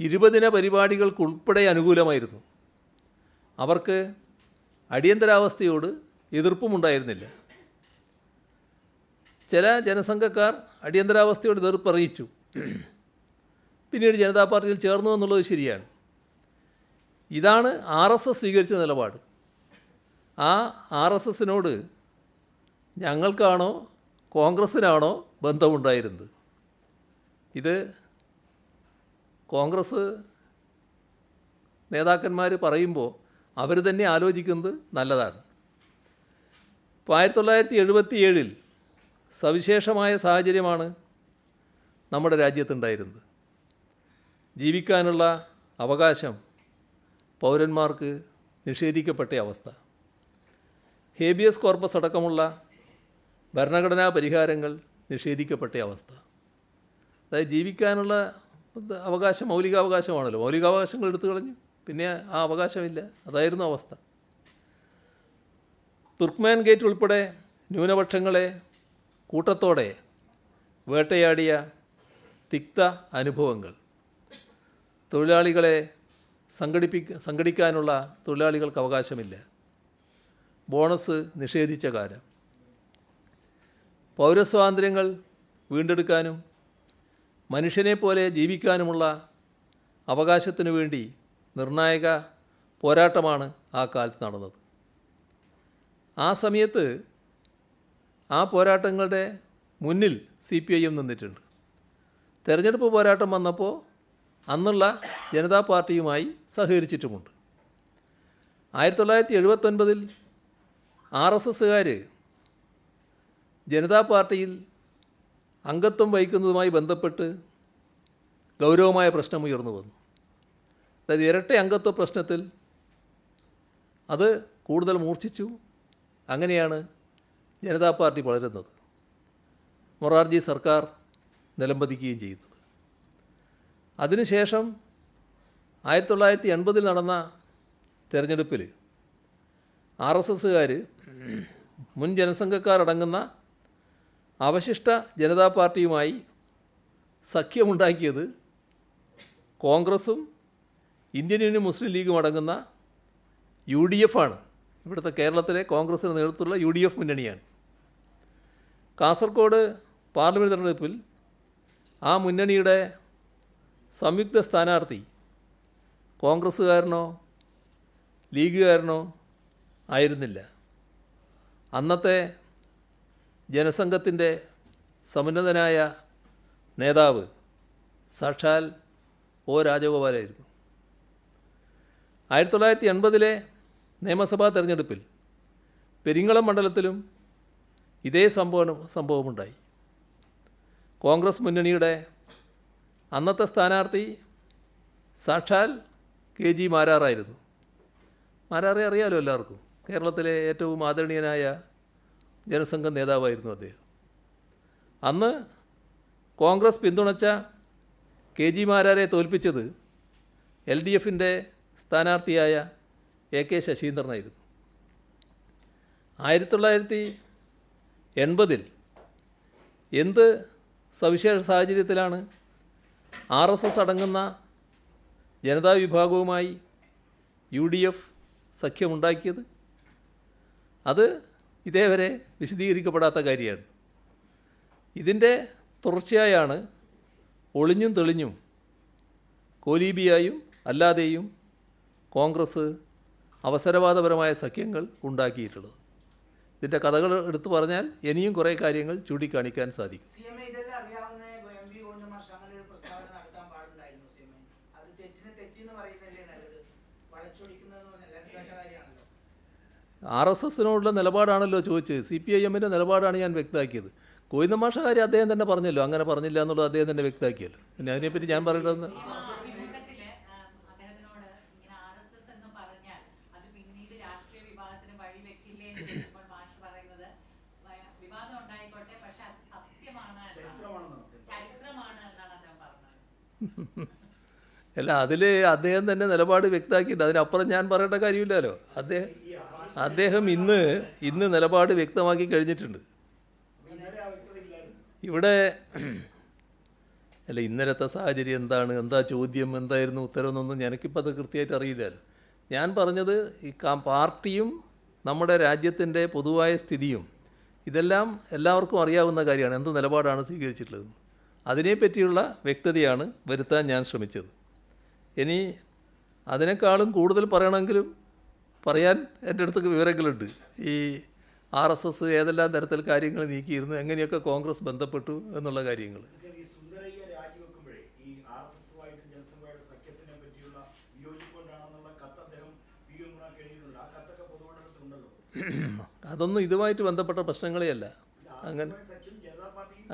S1: 20 പരിപാടികൾക്കുൾപ്പെടെ അനുകൂലമായിരുന്നു. അവർക്ക് അടിയന്തരാവസ്ഥയോട് എതിർപ്പുമുണ്ടായിരുന്നില്ല. ചില ജനസംഘക്കാർ അടിയന്തരാവസ്ഥയോട് എതിർപ്പറിയിച്ചു, പിന്നീട് ജനതാ പാർട്ടിയിൽ ചേർന്നു എന്നുള്ളത് ശരിയാണ്. ഇതാണ് RSS സ്വീകരിച്ച നിലപാട്. ആ RSSനോട് ഞങ്ങൾക്കാണോ കോൺഗ്രസ്സിനാണോ ബന്ധമുണ്ടായിരുന്നത്? ഇത് കോൺഗ്രസ് നേതാക്കന്മാർ പറയുമ്പോൾ അവർ തന്നെ ആലോചിക്കുന്നത് നല്ലതാണ്. ഇപ്പോൾ 1977 സവിശേഷമായ സാഹചര്യമാണ് നമ്മുടെ രാജ്യത്തുണ്ടായിരുന്നത്. ജീവിക്കാനുള്ള അവകാശം പൗരന്മാർക്ക് നിഷേധിക്കപ്പെട്ട അവസ്ഥ. ഹേബിയസ് കോർപ്പസ് അടക്കമുള്ള ഭരണഘടനാ പരിഹാരങ്ങൾ നിഷേധിക്കപ്പെട്ട അവസ്ഥ. അതായത് ജീവിക്കാനുള്ള അവകാശം മൗലികാവകാശമാണല്ലോ. മൗലികാവകാശങ്ങൾ എടുത്തു കളഞ്ഞു, പിന്നെ ആ അവകാശമില്ല. അതായിരുന്നു അവസ്ഥ. തുർക്ക്മാൻ ഗേറ്റ് ഉൾപ്പെടെ ന്യൂനപക്ഷങ്ങളെ കൂട്ടത്തോടെ വേട്ടയാടിയ തിക്ത അനുഭവങ്ങൾ, തൊഴിലാളികളെ സംഘടിക്കാനുള്ള തൊഴിലാളികൾക്ക് അവകാശമില്ല, ബോണസ് നിഷേധിച്ച കാലം, പൗരസ്വാതന്ത്ര്യങ്ങൾ വീണ്ടെടുക്കാനും മനുഷ്യനെ പോലെ ജീവിക്കാനുമുള്ള അവകാശത്തിനു വേണ്ടി നിർണായക പോരാട്ടമാണ് ആ കാലത്ത് നടന്നത്. ആ സമയത്ത് ആ പോരാട്ടങ്ങളുടെ മുന്നിൽ CPIM നിന്നിട്ടുണ്ട്. തെരഞ്ഞെടുപ്പ് പോരാട്ടം വന്നപ്പോൾ അന്നുള്ള ജനതാ പാർട്ടിയുമായി സഹകരിച്ചിട്ടുമുണ്ട്. 1979 RSSകാർ ജനതാ പാർട്ടിയിൽ അംഗത്വം വഹിക്കുന്നതുമായി ബന്ധപ്പെട്ട് ഗൗരവമായ പ്രശ്നം ഉയർന്നു വന്നു. അതായത് ഇരട്ട അംഗത്വ പ്രശ്നത്തിൽ അത് കൂടുതൽ മൂർച്ഛിച്ചു. അങ്ങനെയാണ് ജനതാ പാർട്ടി വളരുന്നത്, മൊറാർജി സർക്കാർ നിലംപതിക്കുകയും ചെയ്യുന്നത്. അതിനുശേഷം 1980 നടന്ന തെരഞ്ഞെടുപ്പിൽ RSSകാർ മുൻ ജനസംഘക്കാർ അടങ്ങുന്ന അവശിഷ്ട ജനതാ പാർട്ടിയുമായി സഖ്യമുണ്ടാക്കിയത് കോൺഗ്രസും ഇന്ത്യൻ യൂണിയൻ മുസ്ലിം ലീഗും അടങ്ങുന്ന UDF ആണ്. ഇവിടുത്തെ കേരളത്തിലെ കോൺഗ്രസിന് നേതൃത്വമുള്ള UDF മുന്നണിയാണ്. കാസർഗോഡ് പാർലമെൻറ്റ് തെരഞ്ഞെടുപ്പിൽ ആ മുന്നണിയുടെ സംയുക്ത സ്ഥാനാർത്ഥി കോൺഗ്രസ്സുകാരനോ ലീഗുകാരനോ ആയിരുന്നില്ല. അന്നത്തെ ജനസംഘത്തിൻ്റെ സമുന്നതനായ നേതാവ് സാക്ഷാൽ O. രാജഗോപാലായിരുന്നു. 1980 നിയമസഭാ തെരഞ്ഞെടുപ്പിൽ പെരിങ്ങളം മണ്ഡലത്തിലും ഇതേ സംഭവമുണ്ടായി. കോൺഗ്രസ് മുന്നണിയുടെ അന്നത്തെ സ്ഥാനാർത്ഥി സാക്ഷാൽ KG മാരാറായിരുന്നു. മാരാറെ അറിയാലോ എല്ലാവർക്കും. കേരളത്തിലെ ഏറ്റവും ആദരണീയനായ ജനസംഘം നേതാവായിരുന്നു അദ്ദേഹം. അന്ന് കോൺഗ്രസ് പിന്തുണച്ച KG മാരാരെ തോൽപ്പിച്ചത് LDFിൻ്റെ സ്ഥാനാർത്ഥിയായ AK ശശീന്ദ്രനായിരുന്നു. 1980 എന്ത് സവിശേഷ സാഹചര്യത്തിലാണ് RSS അടങ്ങുന്ന ജനതാ വിഭാഗവുമായി UDF സഖ്യമുണ്ടാക്കിയത്? അത് ഇതേവരെ വിശദീകരിക്കപ്പെടാത്ത കാര്യമാണ്. ഇതിൻ്റെ തുടർച്ചയായാണ് ഒളിഞ്ഞും തെളിഞ്ഞും കോലീബിയായും അല്ലാതെയും കോൺഗ്രസ് അവസരവാദപരമായ സഖ്യങ്ങൾ ഉണ്ടാക്കിയിട്ടുള്ളത്. ഇതിൻ്റെ കഥകൾ എടുത്തു പറഞ്ഞാൽ ഇനിയും കുറേ കാര്യങ്ങൾ ചൂണ്ടിക്കാണിക്കാൻ സാധിക്കും.
S3: CMA ഇതെല്ലാം അറിയാവുന്ന MV ഗോവിന്ദൻ മാഷ് അങ്ങനെ ഒരു പ്രസ്താവന നടത്താൻ പാടുണ്ടായിരുന്നു. CMA അത് തെറ്റെന്ന് പറയുന്നതല്ലേ നല്ലത്? വളച്ചൊടിക്കുന്നതെന്ന് പറഞ്ഞാൽ എല്ലാവരും കേട്ട കാര്യമാണല്ലോ.
S1: RSSനോടുള്ള നിലപാടാണല്ലോ ചോദിച്ചത്. CPIMൻ്റെ നിലപാടാണ് ഞാൻ വ്യക്തമാക്കിയത്. ഗോവിന്ദൻ മാഷ കാര്യം അദ്ദേഹം തന്നെ പറഞ്ഞല്ലോ, അങ്ങനെ പറഞ്ഞില്ല എന്നുള്ളത് അദ്ദേഹം തന്നെ വ്യക്തമാക്കിയല്ലോ. പിന്നെ അതിനെപ്പറ്റി ഞാൻ പറയേണ്ടതെന്ന് അല്ല, അതിൽ അദ്ദേഹം തന്നെ നിലപാട് വ്യക്തമാക്കിയിട്ടുണ്ട്. അതിനപ്പുറം ഞാൻ പറയേണ്ട കാര്യമില്ലല്ലോ. അദ്ദേഹം ഇന്ന് നിലപാട് വ്യക്തമാക്കി കഴിഞ്ഞിട്ടുണ്ട്. ഇവിടെ അല്ല, ഇന്നലത്തെ സാഹചര്യം എന്താണ്, എന്താ ചോദ്യം, എന്തായിരുന്നു ഉത്തരവെന്നൊന്നും എനിക്കിപ്പോൾ അത് കൃത്യമായിട്ട് അറിയില്ലല്ലോ. ഞാൻ പറഞ്ഞത് ഈ പാർട്ടിയും നമ്മുടെ രാജ്യത്തിൻ്റെ പൊതുവായ സ്ഥിതിയും ഇതെല്ലാം എല്ലാവർക്കും അറിയാവുന്ന കാര്യമാണ്. എന്ത് നിലപാടാണ് സ്വീകരിച്ചിട്ടുള്ളത് അതിനെപ്പറ്റിയുള്ള വ്യക്തതയാണ് വരുത്താൻ ഞാൻ ശ്രമിച്ചത്. ഇനി അതിനേക്കാളും കൂടുതൽ പറയണമെങ്കിലും പറയാൻ എൻ്റെ അടുത്ത് വിവരങ്ങളുണ്ട്. ഈ RSS ഏതെല്ലാം തരത്തിൽ കാര്യങ്ങൾ നീക്കിയിരുന്നു, എങ്ങനെയൊക്കെ കോൺഗ്രസ് ബന്ധപ്പെട്ടു എന്നുള്ള കാര്യങ്ങൾ.
S2: ഈ സുന്ദരയ്യ രാജിവെക്കുമ്പോഴേ ഈ RSSുമായിട്ട് ജനസംഘമായിട്ട് സഖ്യത്തിനെ പറ്റിയുള്ള വിയോജിപ്പുകൊണ്ടാണെന്നുള്ള കത്ത് അദ്ദേഹം PM എഴുതിയിട്ടുണ്ട്. ആ കത്തൊക്കെ പൊതുമണ്ഡലത്തിലുണ്ടല്ലോ.
S1: അതൊന്നും ഇതുമായിട്ട് ബന്ധപ്പെട്ട പ്രശ്നങ്ങളേ അല്ല.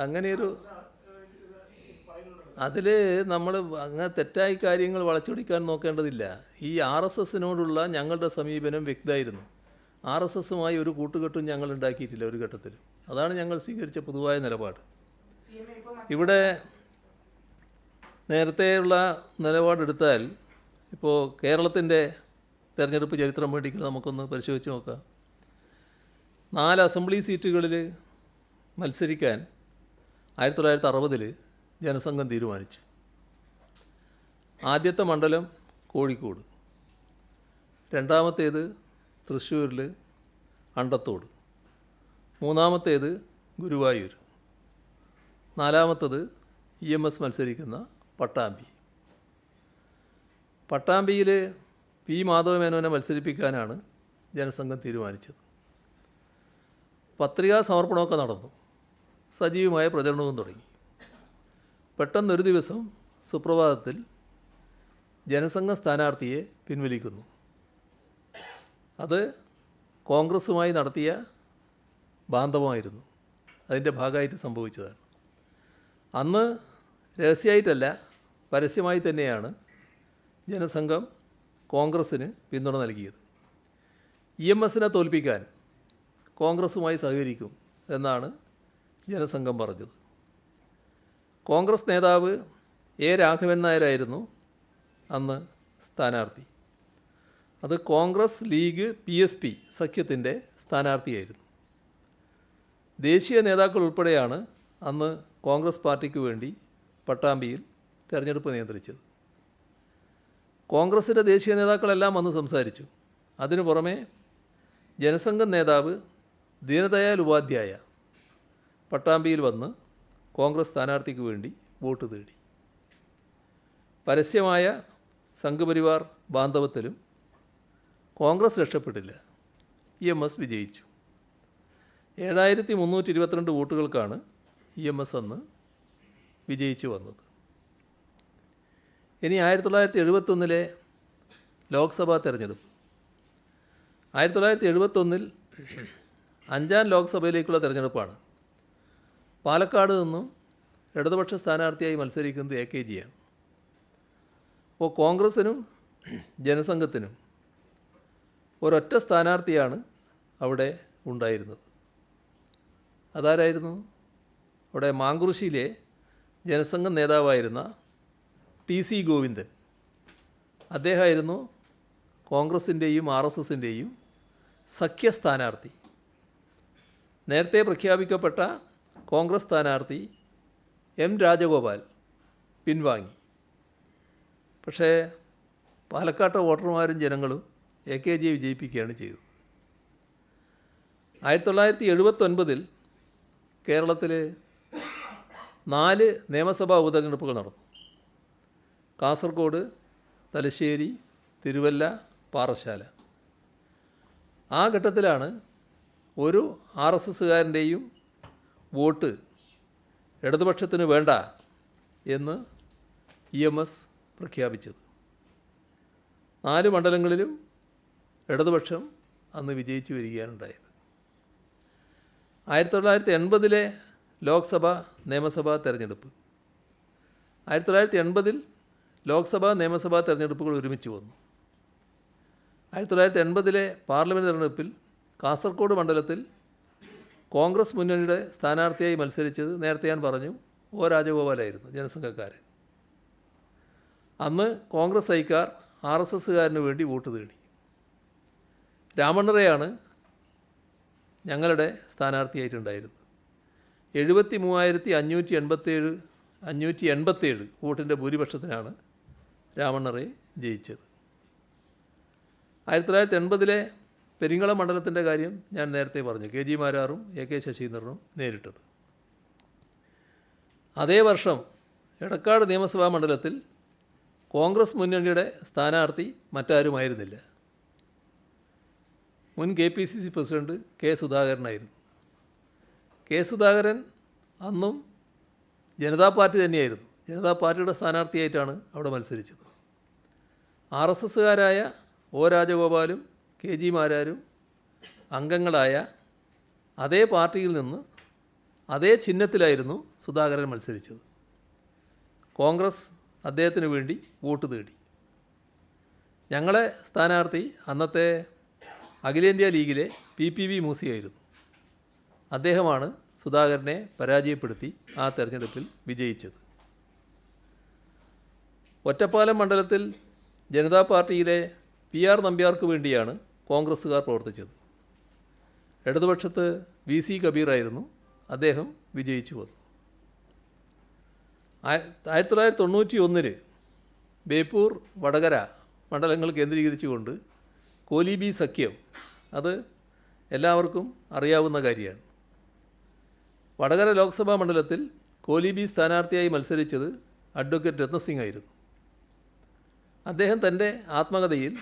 S1: അങ്ങനെയൊരു അതിൽ നമ്മൾ അങ്ങനെ തെറ്റായ കാര്യങ്ങൾ വളച്ചൊടിക്കാൻ നോക്കേണ്ടതില്ല. ഈ RSSനോടുള്ള ഞങ്ങളുടെ സമീപനം വ്യക്തമായിരുന്നു. RSSുമായി ഒരു കൂട്ടുകെട്ടും ഞങ്ങൾ ഉണ്ടാക്കിയിട്ടില്ല ഒരു ഘട്ടത്തിലും. അതാണ് ഞങ്ങൾ സ്വീകരിച്ച പൊതുവായ നിലപാട്. ഇവിടെ നേരത്തെയുള്ള നിലപാടെടുത്താൽ ഇപ്പോൾ കേരളത്തിൻ്റെ തെരഞ്ഞെടുപ്പ് ചരിത്രം വേണ്ടിയിട്ട് നമുക്കൊന്ന് പരിശോധിച്ച് നോക്കാം. 4 അസംബ്ലി സീറ്റുകളിൽ മത്സരിക്കാൻ 1960 ജനസംഘം തീരുമാനിച്ചു. ആദ്യത്തെ മണ്ഡലം കോഴിക്കോട്, രണ്ടാമത്തേത് തൃശ്ശൂരിൽ അണ്ടത്തോട്, മൂന്നാമത്തേത് ഗുരുവായൂർ, നാലാമത്തത് EMS മത്സരിക്കുന്ന പട്ടാമ്പി. പട്ടാമ്പിയിൽ P. മാധവമേനോനെ മത്സരിപ്പിക്കാനാണ് ജനസംഘം തീരുമാനിച്ചത്. പത്രികാ സമർപ്പണമൊക്കെ നടന്നു, സജീവമായ പ്രചരണവും തുടങ്ങി. പെട്ടെന്നൊരു ദിവസം സുപ്രഭാതത്തിൽ ജനസംഘ സ്ഥാനാർത്ഥിയെ പിൻവലിക്കുന്നു. അത് കോൺഗ്രസുമായി നടത്തിയ ബാന്ധവമായിരുന്നു. അതിൻ്റെ ഭാഗമായിട്ട് സംഭവിച്ചതാണ്. അന്ന് രഹസ്യമായിട്ടല്ല, പരസ്യമായി തന്നെയാണ് ജനസംഘം കോൺഗ്രസ്സിന് പിന്തുണ നൽകിയത്. EMSനെ തോൽപ്പിക്കാൻ കോൺഗ്രസുമായി സഹകരിക്കും എന്നാണ് ജനസംഘം പറഞ്ഞത്. കോൺഗ്രസ് നേതാവ് A. രാഘവൻ നായരായിരുന്നു അന്ന് സ്ഥാനാർത്ഥി. അത് കോൺഗ്രസ് ലീഗ് PSP സഖ്യത്തിൻ്റെ സ്ഥാനാർത്ഥിയായിരുന്നു. ദേശീയ നേതാക്കൾ ഉൾപ്പെടെയാണ് അന്ന് കോൺഗ്രസ് പാർട്ടിക്ക് വേണ്ടി പട്ടാമ്പിയിൽ തെരഞ്ഞെടുപ്പ് നിയന്ത്രിച്ചത്. കോൺഗ്രസിൻ്റെ ദേശീയ നേതാക്കളെല്ലാം വന്ന് സംസാരിച്ചു. അതിനു പുറമെ ജനസംഘം നേതാവ് ദീനദയാൽ ഉപാധ്യായ പട്ടാമ്പിയിൽ വന്ന് കോൺഗ്രസ് സ്ഥാനാർത്ഥിക്ക് വേണ്ടി വോട്ട് തേടി. പരസ്യമായ സംഘപരിവാർ ബാന്ധവത്തിലും കോൺഗ്രസ് രക്ഷപ്പെട്ടില്ല. EMS വിജയിച്ചു. 7322 വോട്ടുകൾക്കാണ് EMS അന്ന് വിജയിച്ചു വന്നത്. ഇനി 1971 ലോക്സഭാ തെരഞ്ഞെടുപ്പ്. 1971 5ാം ലോക്സഭയിലേക്കുള്ള തെരഞ്ഞെടുപ്പാണ്. പാലക്കാട് നിന്നും ഇടതുപക്ഷ സ്ഥാനാർത്ഥിയായി മത്സരിക്കുന്നത് AKG ആണ്. അപ്പോൾ കോൺഗ്രസിനും ജനസംഘത്തിനും ഒരൊറ്റ സ്ഥാനാർത്ഥിയാണ് അവിടെ ഉണ്ടായിരുന്നത്. അതാരായിരുന്നു? അവിടെ മാങ്കുറിശ്ശിയിലെ ജനസംഘം നേതാവായിരുന്ന TC ഗോവിന്ദൻ. അദ്ദേഹമായിരുന്നു കോൺഗ്രസിൻ്റെയും RSSൻ്റെയും സഖ്യ സ്ഥാനാർത്ഥി. നേരത്തെ പ്രഖ്യാപിക്കപ്പെട്ട കോൺഗ്രസ് സ്ഥാനാർത്ഥി M രാജഗോപാൽ പിൻവാങ്ങി. പക്ഷേ പാലക്കാട്ടെ വോട്ടർമാരും ജനങ്ങളും AKGയെ വിജയിപ്പിക്കുകയാണ് ചെയ്തത്. 1979 കേരളത്തിൽ 4 നിയമസഭാ ഉപതെരഞ്ഞെടുപ്പുകൾ നടന്നു. കാസർഗോഡ്, തലശ്ശേരി, തിരുവല്ല, പാറശാല. ആ ഘട്ടത്തിലാണ് ഒരു RSSകാരൻ്റെയും വോട്ട് ഇടതുപക്ഷത്തിന് വേണ്ട എന്ന് EMS പ്രഖ്യാപിച്ചത്. 4 മണ്ഡലങ്ങളിലും ഇടതുപക്ഷം അന്ന് വിജയിച്ചു വരികയാണുണ്ടായത്. 1980 ലോക്സഭ നിയമസഭാ തെരഞ്ഞെടുപ്പ്. 1980 ലോക്സഭാ നിയമസഭാ തെരഞ്ഞെടുപ്പുകൾ ഒരുമിച്ച് വന്നു. 1980 പാർലമെൻറ്റ് തെരഞ്ഞെടുപ്പിൽ കാസർഗോഡ് മണ്ഡലത്തിൽ കോൺഗ്രസ് മുന്നണിയുടെ സ്ഥാനാർത്ഥിയായി മത്സരിച്ചത് നേരത്തെ ഞാൻ പറഞ്ഞു O രാജഗോപാലായിരുന്നു, ജനസംഘക്കാരൻ. അന്ന് കോൺഗ്രസ് ഐക്കാർ RSSകാരന് വേണ്ടി വോട്ട് തേടി. രാമണ്ണറയാണ് ഞങ്ങളുടെ സ്ഥാനാർത്ഥിയായിട്ടുണ്ടായിരുന്നത്. 73,587 വോട്ടിൻ്റെ ഭൂരിപക്ഷത്തിനാണ് രാമണ്ണറെ ജയിച്ചത്. 1980 പെരിങ്ങളം മണ്ഡലത്തിൻ്റെ കാര്യം ഞാൻ നേരത്തെ പറഞ്ഞു. KG മാരാറും AK ശശീന്ദ്രനും നേരിട്ടത്. അതേ വർഷം എടക്കാട് നിയമസഭാ മണ്ഡലത്തിൽ കോൺഗ്രസ് മുന്നണിയുടെ സ്ഥാനാർത്ഥി മറ്റാരുമായിരുന്നില്ല. മുൻ KPCC president K സുധാകരനായിരുന്നു. K Sudhakaran അന്നും ജനതാ പാർട്ടി തന്നെയായിരുന്നു. ജനതാ പാർട്ടിയുടെ സ്ഥാനാർത്ഥിയായിട്ടാണ് അവിടെ മത്സരിച്ചത്. RSSകാരായ O രാജഗോപാലും KG മാരാരും അംഗങ്ങളായ അതേ പാർട്ടിയിൽ നിന്ന് അതേ ചിഹ്നത്തിലായിരുന്നു സുധാകരൻ മത്സരിച്ചത്. കോൺഗ്രസ് അദ്ദേഹത്തിന് വേണ്ടി വോട്ട് തേടി. ഞങ്ങളെ സ്ഥാനാർത്ഥി അന്നത്തെ അഖിലേന്ത്യാ ലീഗിലെ PPV മൂസിയായിരുന്നു. അദ്ദേഹമാണ് സുധാകരനെ പരാജയപ്പെടുത്തി ആ തെരഞ്ഞെടുപ്പിൽ വിജയിച്ചത്. ഒറ്റപ്പാലം മണ്ഡലത്തിൽ ജനതാ പാർട്ടിയിലെ PR നമ്പ്യാർക്ക് വേണ്ടിയാണ് കോൺഗ്രസ്സുകാർ പ്രവർത്തിച്ചത്. ഇടതുപക്ഷത്ത് VC കബീറായിരുന്നു. അദ്ദേഹം വിജയിച്ചു വന്നു. 1991 ബേപ്പൂർ, വടകര മണ്ഡലങ്ങൾ കേന്ദ്രീകരിച്ചുകൊണ്ട് കോലീബി സഖ്യം, അത് എല്ലാവർക്കും അറിയാവുന്ന കാര്യമാണ്. വടകര ലോക്സഭാ മണ്ഡലത്തിൽ കോലീബി സ്ഥാനാർത്ഥിയായി മത്സരിച്ചത് അഡ്വക്കേറ്റ് രത്നസിംഗ് ആയിരുന്നു. അദ്ദേഹം തൻ്റെ ആത്മകഥയിൽ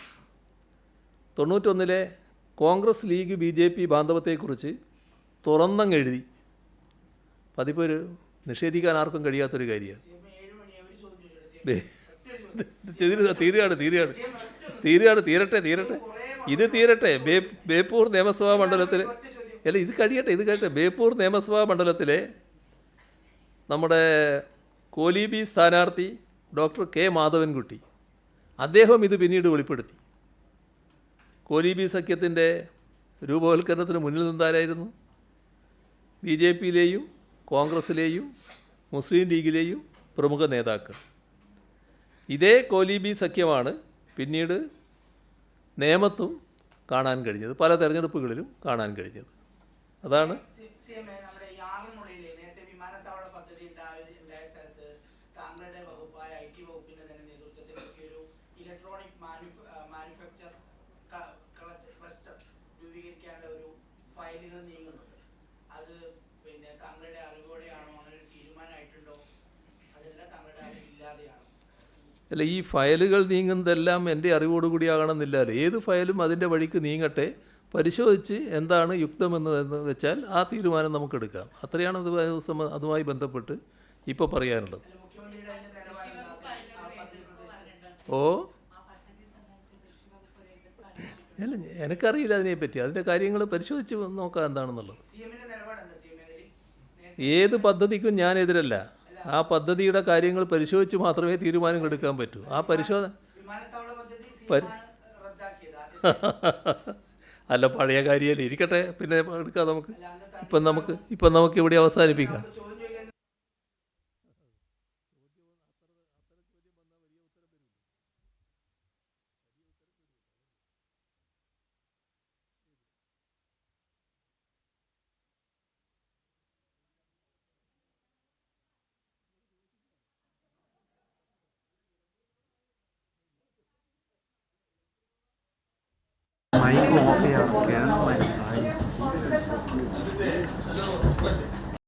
S1: 91 കോൺഗ്രസ് ലീഗ് BJP ബാന്ധവത്തെക്കുറിച്ച് തുറന്നങ്ങെഴുതി. അതിപ്പോൾ ഒരു നിഷേധിക്കാൻ ആർക്കും കഴിയാത്തൊരു കാര്യമാണ്. തീരട്ടെ ഇത് തീരട്ടെ. ബേപ്പൂർ നിയമസഭാ മണ്ഡലത്തിൽ അല്ല, ഇത് കഴിയട്ടെ. ബേപ്പൂർ നിയമസഭാ മണ്ഡലത്തിലെ നമ്മുടെ കോലീബി സ്ഥാനാർത്ഥി ഡോക്ടർ K മാധവൻകുട്ടി, അദ്ദേഹം ഇത് പിന്നീട് വെളിപ്പെടുത്തി. കോലീബി സഖ്യത്തിൻ്റെ രൂപവൽക്കരണത്തിന് മുന്നിൽ നിന്നാരായിരുന്നു? BJPയിലെയും കോൺഗ്രസ്സിലെയും മുസ്ലിം ലീഗിലെയും പ്രമുഖ നേതാക്കൾ. ഇതേ കോലീബി സഖ്യമാണ് പിന്നീട് നേമത്തും കാണാൻ കഴിഞ്ഞത്, പല തെരഞ്ഞെടുപ്പുകളിലും കാണാൻ കഴിഞ്ഞത്. അതാണ്
S3: നമ്മുടെ യാഗമുള്ളിലെ നേരത്തെ വിമാനത്താവള പദ്ധതി ഉണ്ടായ സ്ഥലത്ത് ഇലക്ട്രോണിക് മാനുഫാക്ചർ ക്ലസ്റ്റർ രൂപീകരിക്കാനുള്ള ഒരു ഫയലുകൾ നീങ്ങുന്നുണ്ട്. അത് പിന്നെ താങ്കളുടെ അറിവോടെയാണോ, അങ്ങനെ ഒരു തീരുമാനമായിട്ടുണ്ടോ, അതല്ല താങ്കളുടെ അറിവില്ലാതെയാണോ?
S1: അല്ല, ഈ ഫയലുകൾ നീങ്ങുന്നതെല്ലാം എൻ്റെ അറിവോടുകൂടിയാകണമെന്നില്ലല്ലോ. ഏത് ഫയലും അതിൻ്റെ വഴിക്ക് നീങ്ങട്ടെ, പരിശോധിച്ച് എന്താണ് യുക്തമെന്ന് വെച്ചാൽ ആ തീരുമാനം നമുക്കെടുക്കാം. അത്രയാണ് അതുമായി ബന്ധപ്പെട്ട് ഇപ്പോൾ പറയാനുള്ളത്.
S3: മുഖ്യമന്ത്രിയുടെ അതിന്റെ നിലപാട് എന്താ? ആ പദ്ധതി പ്രദേശത്ത്
S1: ഓ
S4: ആ പദ്ധതി സംബന്ധിച്ച് കൃഷി വകുപ്പ് ഒരു എതിർപ്പ് അറിയിച്ചിട്ടുണ്ട്.
S1: അല്ല, എനിക്കറിയില്ല അതിനെപ്പറ്റി. അതിൻ്റെ കാര്യങ്ങൾ പരിശോധിച്ച് നോക്കാം എന്താണെന്നുള്ളത്.
S3: സിഎമ്മിന്റെ നിലപാട് എന്താ സിഎം അതിൽ?
S1: ഏത് പദ്ധതിക്കും ഞാൻ എതിരല്ല. ആ പദ്ധതിയുടെ കാര്യങ്ങൾ പരിശോധിച്ച് മാത്രമേ തീരുമാനങ്ങൾ എടുക്കാൻ പറ്റൂ. ആ പരിശോധന
S3: വിമാനത്താവള പദ്ധതി സിഎം റദ്ദാക്കിയത്.
S1: അല്ല, പഴയ കാര്യമല്ലേ, ഇരിക്കട്ടെ, പിന്നെ എടുക്കാം നമുക്ക്.
S3: അല്ല, അന്ന്
S1: ഇപ്പം നമുക്ക് ഇവിടെ അവസാനിപ്പിക്കാം.
S3: ചോദ്യം ചോദിക്കാൻ
S5: മൈക്ക് ഓഫ് ചെയ്യാം.